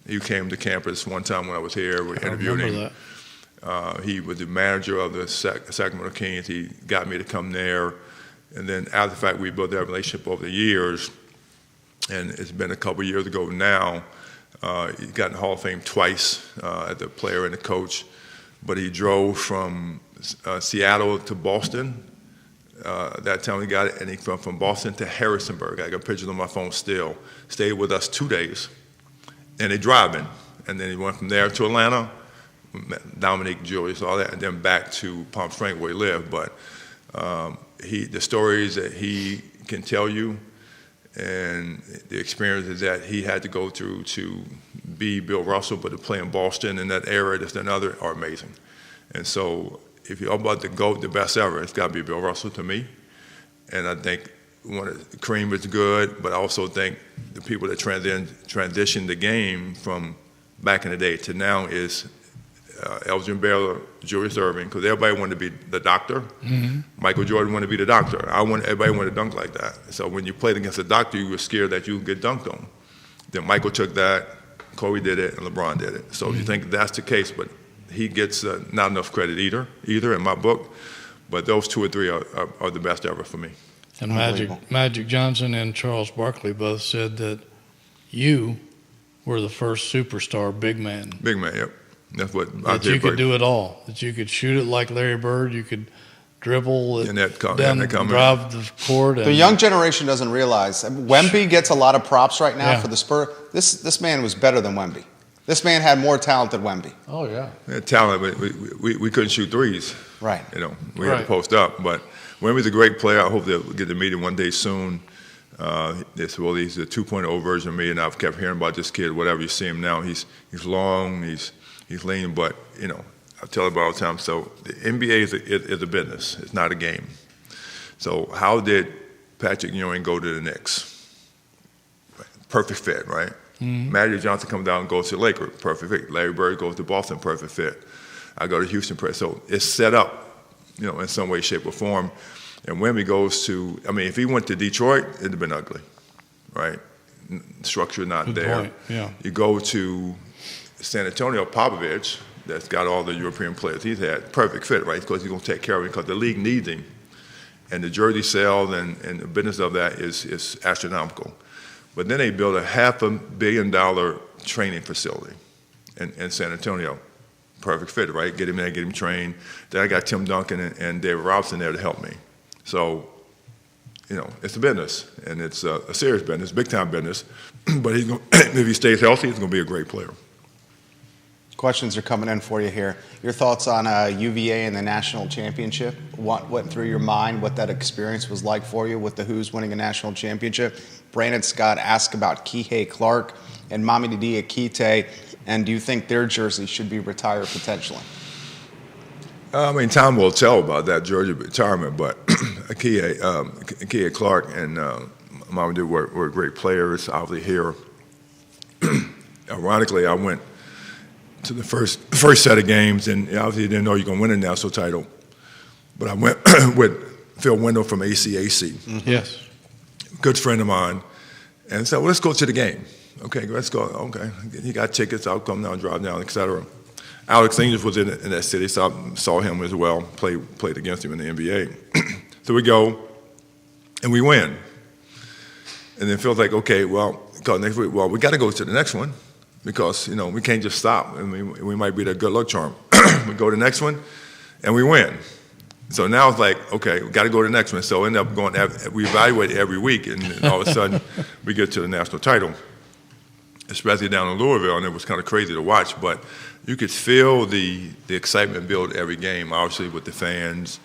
He came to campus one time when I was here. We interviewed him. He was the manager of the Sacramento Kings. He got me to come there. And then after the fact, we built that relationship over the years. And it's been a couple years ago now. He got in the Hall of Fame twice as a player and a coach. But he drove from Seattle to Boston. That time he got it, and he from Boston to Harrisonburg. I got pictures on my phone still. Stayed with us 2 days, and they driving. And then he went from there to Atlanta, Dominique, Julius, all that, and then back to Palm Springs where he lived. But the stories that he can tell you, and the experiences that he had to go through to be Bill Russell, but to play in Boston in that era, just another, are amazing. And so if you're about to go the best ever, it's got to be Bill Russell to me. And I think Kareem is good, but I also think the people that transitioned the game from back in the day to now is Elgin Baylor, Julius Erving, because everybody wanted to be the doctor. Mm-hmm. Michael Jordan wanted to be the doctor. Everybody wanted to dunk like that. So when you played against a doctor, you were scared that you would get dunked on. Then Michael took that, Kobe did it, and LeBron did it. So you think that's the case, but he gets not enough credit either in my book. But those two or three are the best ever for me. And Magic Johnson and Charles Barkley both said that you were the first superstar big man. Big man, yep. That's what that you could do it all. That you could shoot it like Larry Bird. You could dribble it down, drive the court. The young generation doesn't realize. Wemby gets a lot of props right now for the Spurs. This man was better than Wemby. This man had more talent than Wemby. Oh yeah, talent. But we couldn't shoot threes. Right. We had to post up. But Wemby's a great player. I hope they'll get to meet him one day soon. He's a 2.0 version of me, and I've kept hearing about this kid. Whatever you see him now, he's long. He's lean, but I tell about all the time. So the NBA is a business. It's not a game. So how did Patrick Ewing go to the Knicks? Perfect fit, right? Mm-hmm. Magic Johnson comes down and goes to the Lakers. Perfect fit. Larry Bird goes to Boston. Perfect fit. I go to Houston. So it's set up, in some way, shape, or form. And Wemby goes to, if he went to Detroit, it'd have been ugly, right? Structure not Good there. point. Yeah. You go to San Antonio, Popovich, that's got all the European players he's had, perfect fit, right? Because he's going to take care of him because the league needs him. And the jersey sales and the business of that is astronomical. But then they built a $500 million training facility in San Antonio. Perfect fit, right? Get him there, get him trained. Then I got Tim Duncan and David Robinson there to help me. So, it's a business, and it's a serious business, big-time business. But if he stays healthy, he's going to be a great player. Questions are coming in for you here. Your thoughts on UVA and the national championship? What went through your mind, what that experience was like for you with the Hoos winning a national championship? Brandon Scott asked about Kihei Clark and Mamadi Akite, and do you think their jersey should be retired potentially? Time will tell about that jersey retirement, but Kihei Clark and Mamadi were great players, obviously here. Ironically, I went to the first set of games, and obviously didn't know you're going to win a national title. But I went with Phil Wendell from ACAC. Mm-hmm. Yes. Good friend of mine. And said, well, let's go to the game. Okay, let's go. Okay. He got tickets. I'll come down, drive down, et cetera. Alex English was in that city, so I saw him as well, played against him in the NBA. So we go, and we win. And then Phil's like, okay, well, next week, we got to go to the next one because, we can't just stop. I mean, we might be the good luck charm. We go to the next one, and we win. So now it's like, okay, we got to go to the next one. So end up going, we evaluate every week, and all of a sudden we get to the national title, especially down in Louisville, and it was kind of crazy to watch. But you could feel the excitement build every game, obviously with the fans,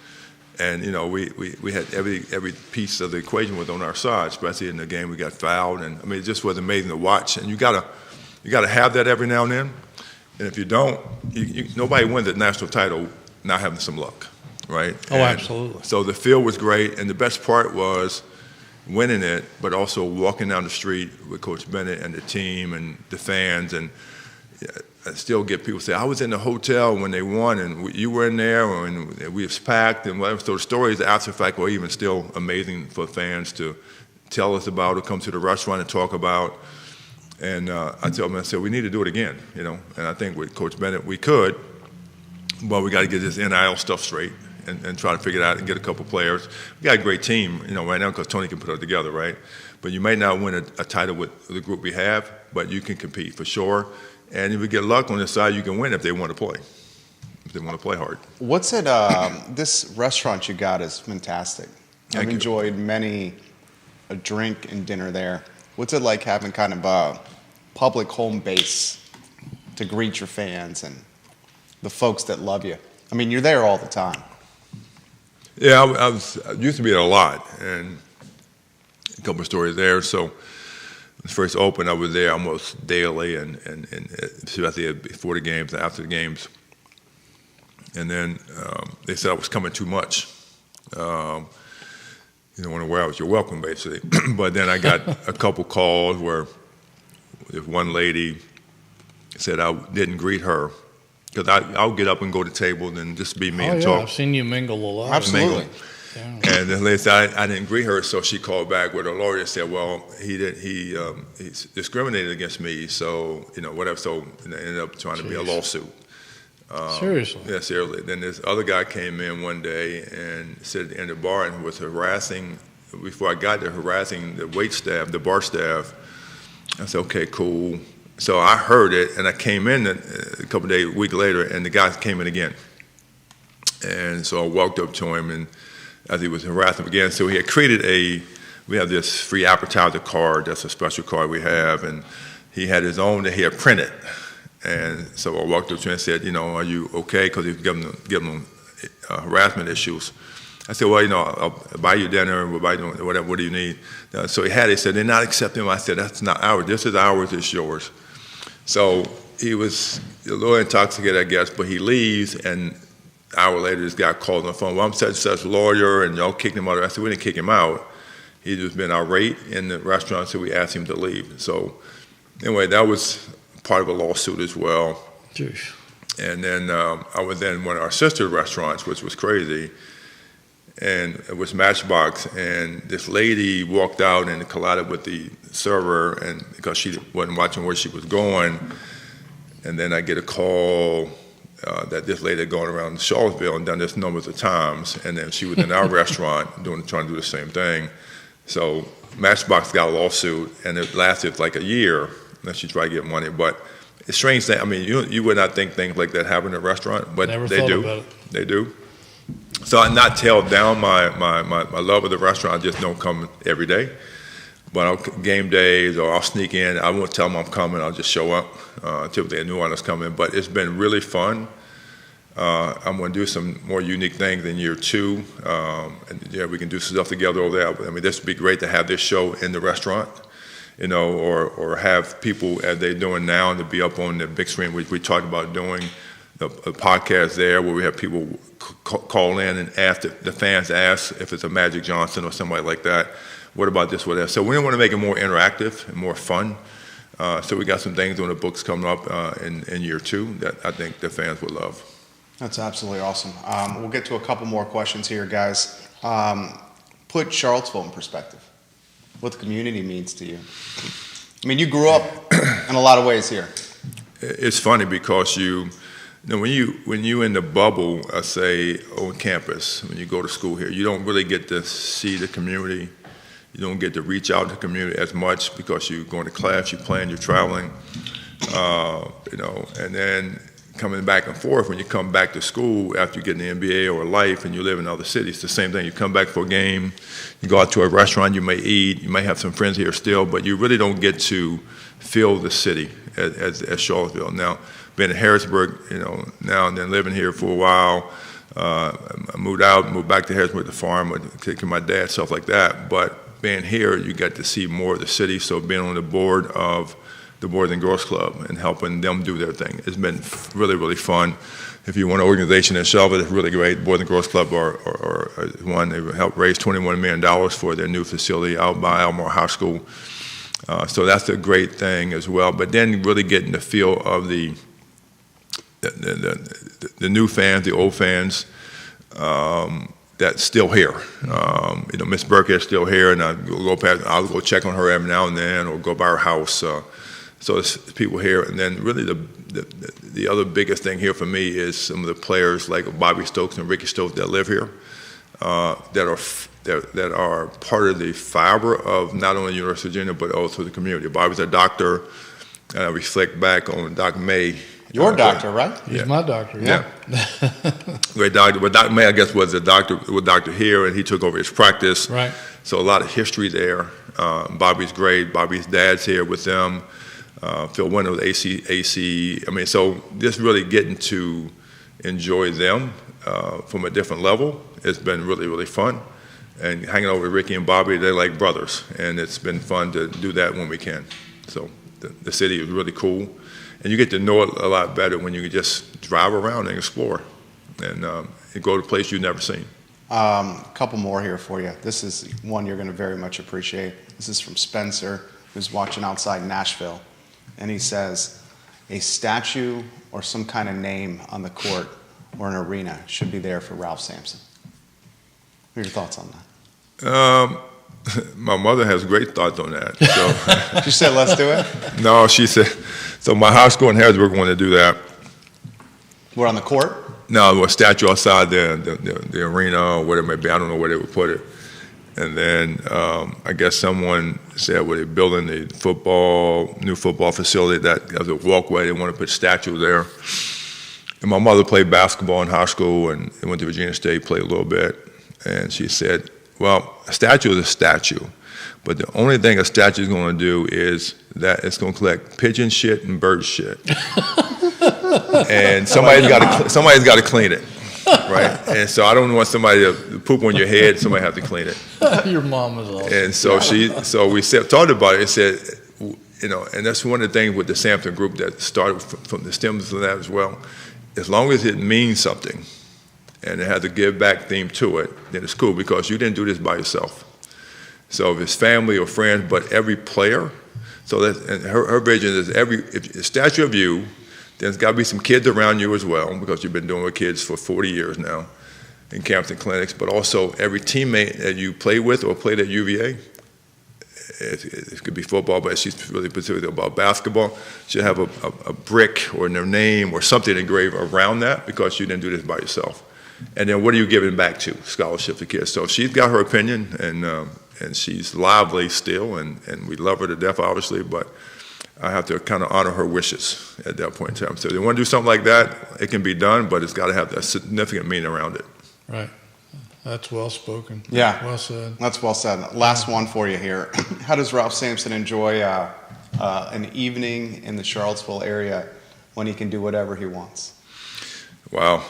and we had every piece of the equation was on our side, especially in the game we got fouled, and I mean it just was amazing to watch. And you gotta have that every now and then, and if you don't, nobody wins the national title not having some luck. Right? Oh, absolutely. So the field was great, and the best part was winning it, but also walking down the street with Coach Bennett and the team and the fans. And I still get people say, I was in the hotel when they won, and you were in there, and we was packed, and whatever. So the stories after the fact were even still amazing for fans to tell us about or come to the restaurant and talk about. And I tell them, I said, we need to do it again, And I think with Coach Bennett, we could, but we got to get this NIL stuff straight. And try to figure it out and get a couple players. We got a great team, right now because Tony can put it together, right? But you may not win a title with the group we have, but you can compete for sure. And if you get luck on the side, you can win if they want to play. If they want to play hard. What's it? This restaurant you got is fantastic. I've enjoyed many a drink and dinner there. What's it like having kind of a public home base to greet your fans and the folks that love you? I mean, you're there all the time. Yeah, I used to be there a lot, and a couple of stories there. So when it first opened, I was there almost daily, and especially before the games and after the games. And then they said I was coming too much. You don't want to wear out your welcome, basically. But then I got a couple calls where if one lady said I didn't greet her. Because I'll get up and go to the table and just be me and talk. I've seen you mingle a lot. Absolutely. Yeah. And the lady said I didn't greet her, so she called back with her lawyer and said, well, he discriminated against me, so, whatever. So it ended up trying to be a lawsuit. Seriously? Yeah, seriously. Then this other guy came in one day and said in the bar and was harassing, before I got there, harassing the wait staff, the bar staff. I said, okay, cool. So I heard it, and I came in a couple of days, a week later, and the guy came in again. And so I walked up to him, and as he was harassing him again, so he had created we have this free appetizer card, that's a special card we have, and he had his own that he had printed. And so I walked up to him and said, are you okay? Because he was giving them harassment issues. I said, well, I'll buy you dinner, we'll buy you whatever, what do you need? So he had it, he said, they're not accepting him. I said, that's not ours, this is ours, it's yours. So he was a little intoxicated, I guess, but he leaves, and an hour later, this guy called on the phone. Well, I'm such and such lawyer, and y'all kicked him out. I said, we didn't kick him out. He'd just been irate in the restaurant, so we asked him to leave. So anyway, that was part of a lawsuit as well. Jeez. And then I was in one of our sister restaurants, which was crazy, and it was Matchbox, and this lady walked out and collided with the server, and because she wasn't watching where she was going, and then I get a call that this lady had gone around Charlottesville and done this numbers of times, and then she was in our restaurant trying to do the same thing. So Matchbox got a lawsuit, and it lasted like a year, and she tried to get money, but it's strange thing. I mean, you would not think things like that happen in a restaurant, but they do. About it. They do. So I not tail down my love of the restaurant. I just don't come every day. But I'll game days or I'll sneak in. I won't tell them I'm coming. I'll just show up. Typically a new one is coming. But it's been really fun. I'm going to do some more unique things in year 2. And yeah, we can do stuff together over there. I mean, this would be great to have this show in the restaurant, or have people as they're doing now and to be up on the big screen, which we talked about doing a podcast there where we have people call in and ask, the fans ask if it's a Magic Johnson or somebody like that, what about this, what that? So we want to make it more interactive and more fun. So we got some things on the books coming up in year 2 that I think the fans will love. That's absolutely awesome. We'll get to a couple more questions here, guys. Put Charlottesville in perspective. What the community means to you. I mean, you grew up in a lot of ways here. It's funny because when you in the bubble, I say on campus, when you go to school here, you don't really get to see the community. You don't get to reach out to the community as much because you're going to class, you're playing, you're traveling, and then coming back and forth. When you come back to school after you get in the NBA or life and you live in other cities, the same thing. You come back for a game, you go out to a restaurant, you may eat, you may have some friends here still, but you really don't get to feel the city as Charlottesville. Now, being in Harrisburg, now and then living here for a while, I moved back to Harrisburg, the farm, taking my dad, stuff like that. But being here, you get to see more of the city. So being on the board of the Boys and Girls Club and helping them do their thing, it's been really, really fun. If you want an organization in Charlotte, it's really great. Boys and Girls Club are one. They helped raise $21 million for their new facility out by Almore High School. So that's a great thing as well. But then really getting the feel of the new fans, the old fans, that's still here. Miss Burke is still here, and I'll go check on her every now and then, or go by her house. So there's people here, and then really the other biggest thing here for me is some of the players like Bobby Stokes and Ricky Stokes that live here, that are part of the fiber of not only the University of Virginia but also the community. Bobby's a doctor, and I reflect back on Doc May. Your doctor, right? He's my doctor. Yeah. Great doctor. But Doc May, I guess, was a doctor here, and he took over his practice. Right. So a lot of history there. Bobby's great. Bobby's dad's here with them. Phil Winter with AC. I mean, so just really getting to enjoy them from a different level. It's been really, really fun. And hanging out with Ricky and Bobby, they're like brothers. And it's been fun to do that when we can. So the city is really cool. And you get to know it a lot better when you just drive around and explore and go to a place you've never seen. A couple more here for you. This is one you're going to very much appreciate. This is from Spencer, who's watching outside Nashville. And he says, a statue or some kind of name on the court or an arena should be there for Ralph Sampson. What are your thoughts on that? My mother has great thoughts on that. So. She said, let's do it? No, she said, so my high school in Harrisburg wanted to do that. We're on the court? No, a statue outside the arena or whatever it may be. I don't know where they would put it. And then I guess someone said, well, they're building the new football facility that has a walkway. They want to put a statue there. And my mother played basketball in high school and went to Virginia State, played a little bit. And she said, well, a statue is a statue. But the only thing a statue is going to do is that it's going to collect pigeon shit and bird shit. And somebody's got to clean it, right? And so I don't want somebody to poop on your head. Somebody have to clean it. Your mom is awesome. And so we talked about it and said, and that's one of the things with the Sampson group that started from the stems of that as well. As long as it means something and it has a give back theme to it, then it's cool because you didn't do this by yourself. So if it's family or friends, but every player, and her vision is if a statue of you, there's got to be some kids around you as well, because you've been doing with kids for 40 years now in camps and clinics, but also every teammate that you play with or played at UVA, it could be football, but she's really specific about basketball, should have a brick or their name or something engraved around that because you didn't do this by yourself. And then what are you giving back to? Scholarship to kids. So she's got her opinion, and she's lively still, and we love her to death, obviously, but I have to kind of honor her wishes at that point in time. So if they want to do something like that, it can be done, but it's got to have a significant meaning around it. Right. That's well spoken. Yeah. Well said. That's well said. Last one for you here. How does Ralph Sampson enjoy an evening in the Charlottesville area when he can do whatever he wants? Wow.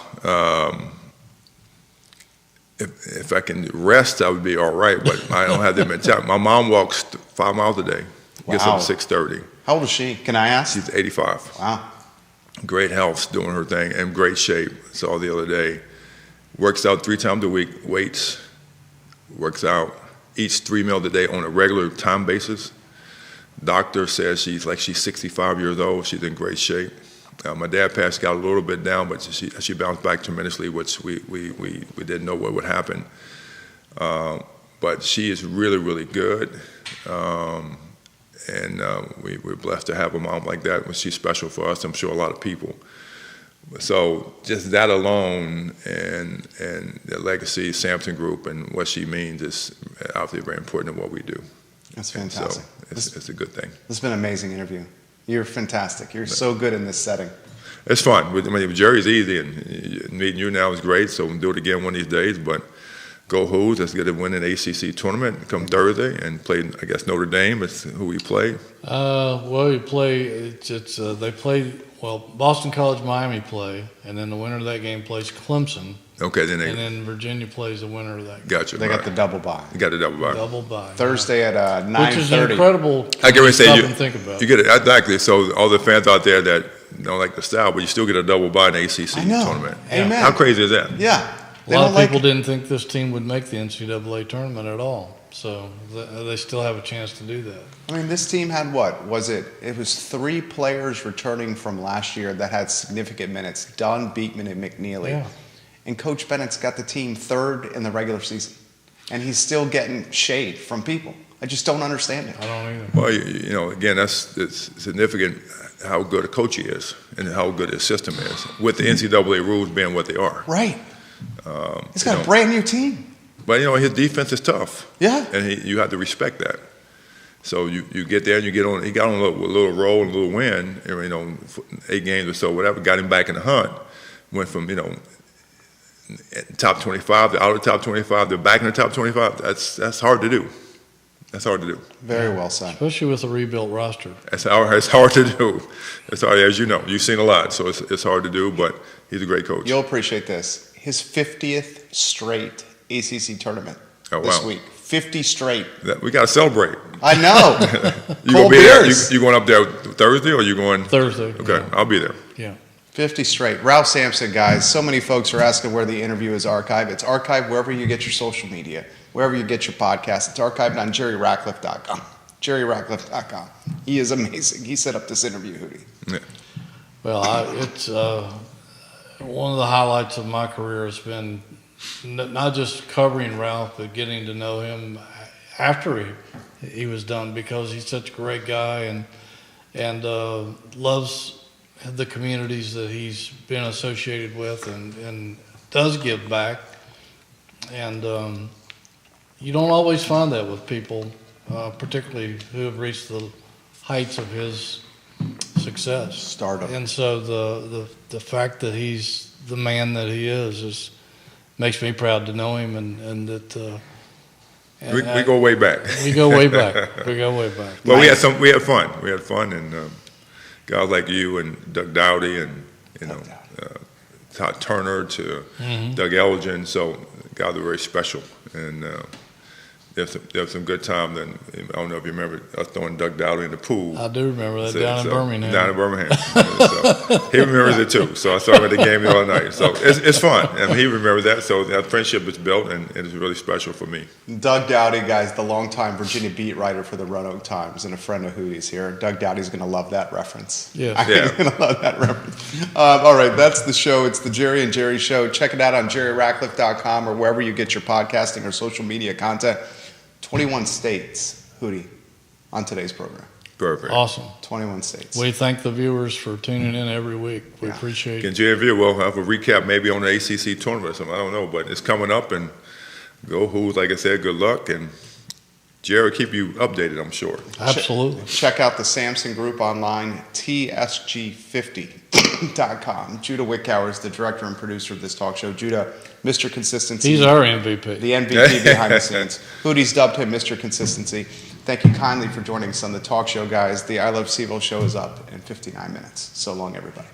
If I can rest, I would be all right, but I don't have the mentality. My mom walks 5 miles a day, gets up at 6:30. How old is she? Can I ask? She's 85. Wow. Great health, doing her thing, and great shape. Saw the other day. Works out 3 times a week, weights, works out, eats 3 meals a day on a regular time basis. Doctor says she's 65 years old. She's in great shape. My dad passed, got a little bit down, but she bounced back tremendously, which we didn't know what would happen. But she is really, really good. And we're blessed to have a mom like that. She's special for us, I'm sure a lot of people. So just that alone and the legacy, Sampson Group, and what she means is obviously very important in what we do. That's fantastic. So it's a good thing. This has been an amazing interview. You're fantastic. You're so good in this setting. It's fun. I mean, Jerry's easy, and meeting you now is great, so we'll do it again one of these days. But go Hoos, let's get a win in the ACC tournament come Thursday and play, I guess, Notre Dame is who we play. Well, we play, they play, Boston College, Miami play, and then the winner of that game plays Clemson. Okay, and then Virginia plays the winner of that game. Gotcha. They got the double bye. You got the double bye. Double bye. Thursday at 9:30. Which is incredible. I can say stop and think about. You get it exactly. So all the fans out there that don't like the style, but you still get a double bye in the ACC tournament. Amen. How crazy is that? Yeah. A lot of people didn't think this team would make the NCAA tournament at all, so they still have a chance to do that. I mean, this team had what? It was 3 players returning from last year that had significant minutes, Dunn, Beekman, and McNeely. Yeah. And Coach Bennett's got the team 3rd in the regular season, and he's still getting shade from people. I just don't understand it. I don't either. Well, you know, again, it's significant how good a coach he is and how good his system is, with the NCAA rules being what they are. Right. He's got a brand new team. But, you know, his defense is tough. Yeah. And you have to respect that. So you get there and you get on. He got on a little roll, a little win. You know, 8 games or so, whatever. Got him back in the hunt. Went from top 25 to out of the top 25 to back in the top 25. That's hard to do. That's hard to do. Very well said. Especially with a rebuilt roster. It's hard to do. It's hard, as you know. You've seen a lot, so it's hard to do. But he's a great coach. You'll appreciate this. His 50th straight ACC tournament this week. 50 straight. We got to celebrate. I know. You gonna be there? You going up there Thursday or you going? Thursday. Okay, yeah. I'll be there. Yeah. 50 straight. Ralph Sampson, guys. So many folks are asking where the interview is archived. It's archived wherever you get your social media, wherever you get your podcast. It's archived on jerryratcliffe.com. jerryratcliffe.com. He is amazing. He set up this interview, Hootie. Yeah. Well, it's one of the highlights of my career has been not just covering Ralph, but getting to know him after he was done, because he's such a great guy and loves the communities that he's been associated with and does give back. And you don't always find that with people, particularly who have reached the heights of his success. Stardom. And so the fact that he's the man that he is makes me proud to know him, and that we go way back. We go way back. We go way back. Well, we had fun. We had fun, and guys like you and Doug Dowdy and Todd Turner to Doug Elgin. So guys are very special, and there was some good time. Then I don't know if you remember us throwing Doug Dowdy in the pool. I do remember that down in Birmingham. Down in Birmingham. So he remembers it too. So I saw him at the game the other night. So it's fun. I mean, he remembers that. So that friendship is built, and it's really special for me. Doug Dowdy, guys, the longtime Virginia beat writer for the Roanoke Times and a friend of Hootie's here. Doug Dowdy's going to love that reference. Yeah. He's going to love that reference. All right, that's the show. It's the Jerry and Jerry Show. Check it out on jerryratcliffe.com or wherever you get your podcasting or social media content. 21 states, Hootie, on today's program. Perfect. Awesome. 21 states. We thank the viewers for tuning in every week. We appreciate it. Can JV, we'll have a recap maybe on the ACC tournament or something. I don't know, but it's coming up, and go Hoos, like I said, good luck, and Jerry will keep you updated, I'm sure. Absolutely. Check out the Sampson Group online, tsg50.com. Judah Wickower is the director and producer of this talk show. Judah, Mr. Consistency. He's our MVP. The MVP behind the scenes. Hootie's dubbed him Mr. Consistency. Thank you kindly for joining us on the talk show, guys. The I Love CVille show is up in 59 minutes. So long, everybody.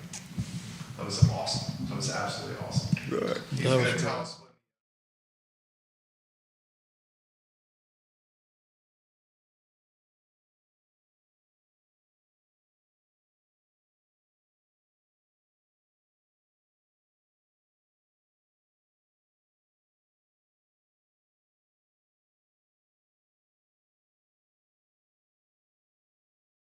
That was awesome. That was absolutely awesome. Good. He's going to tell us.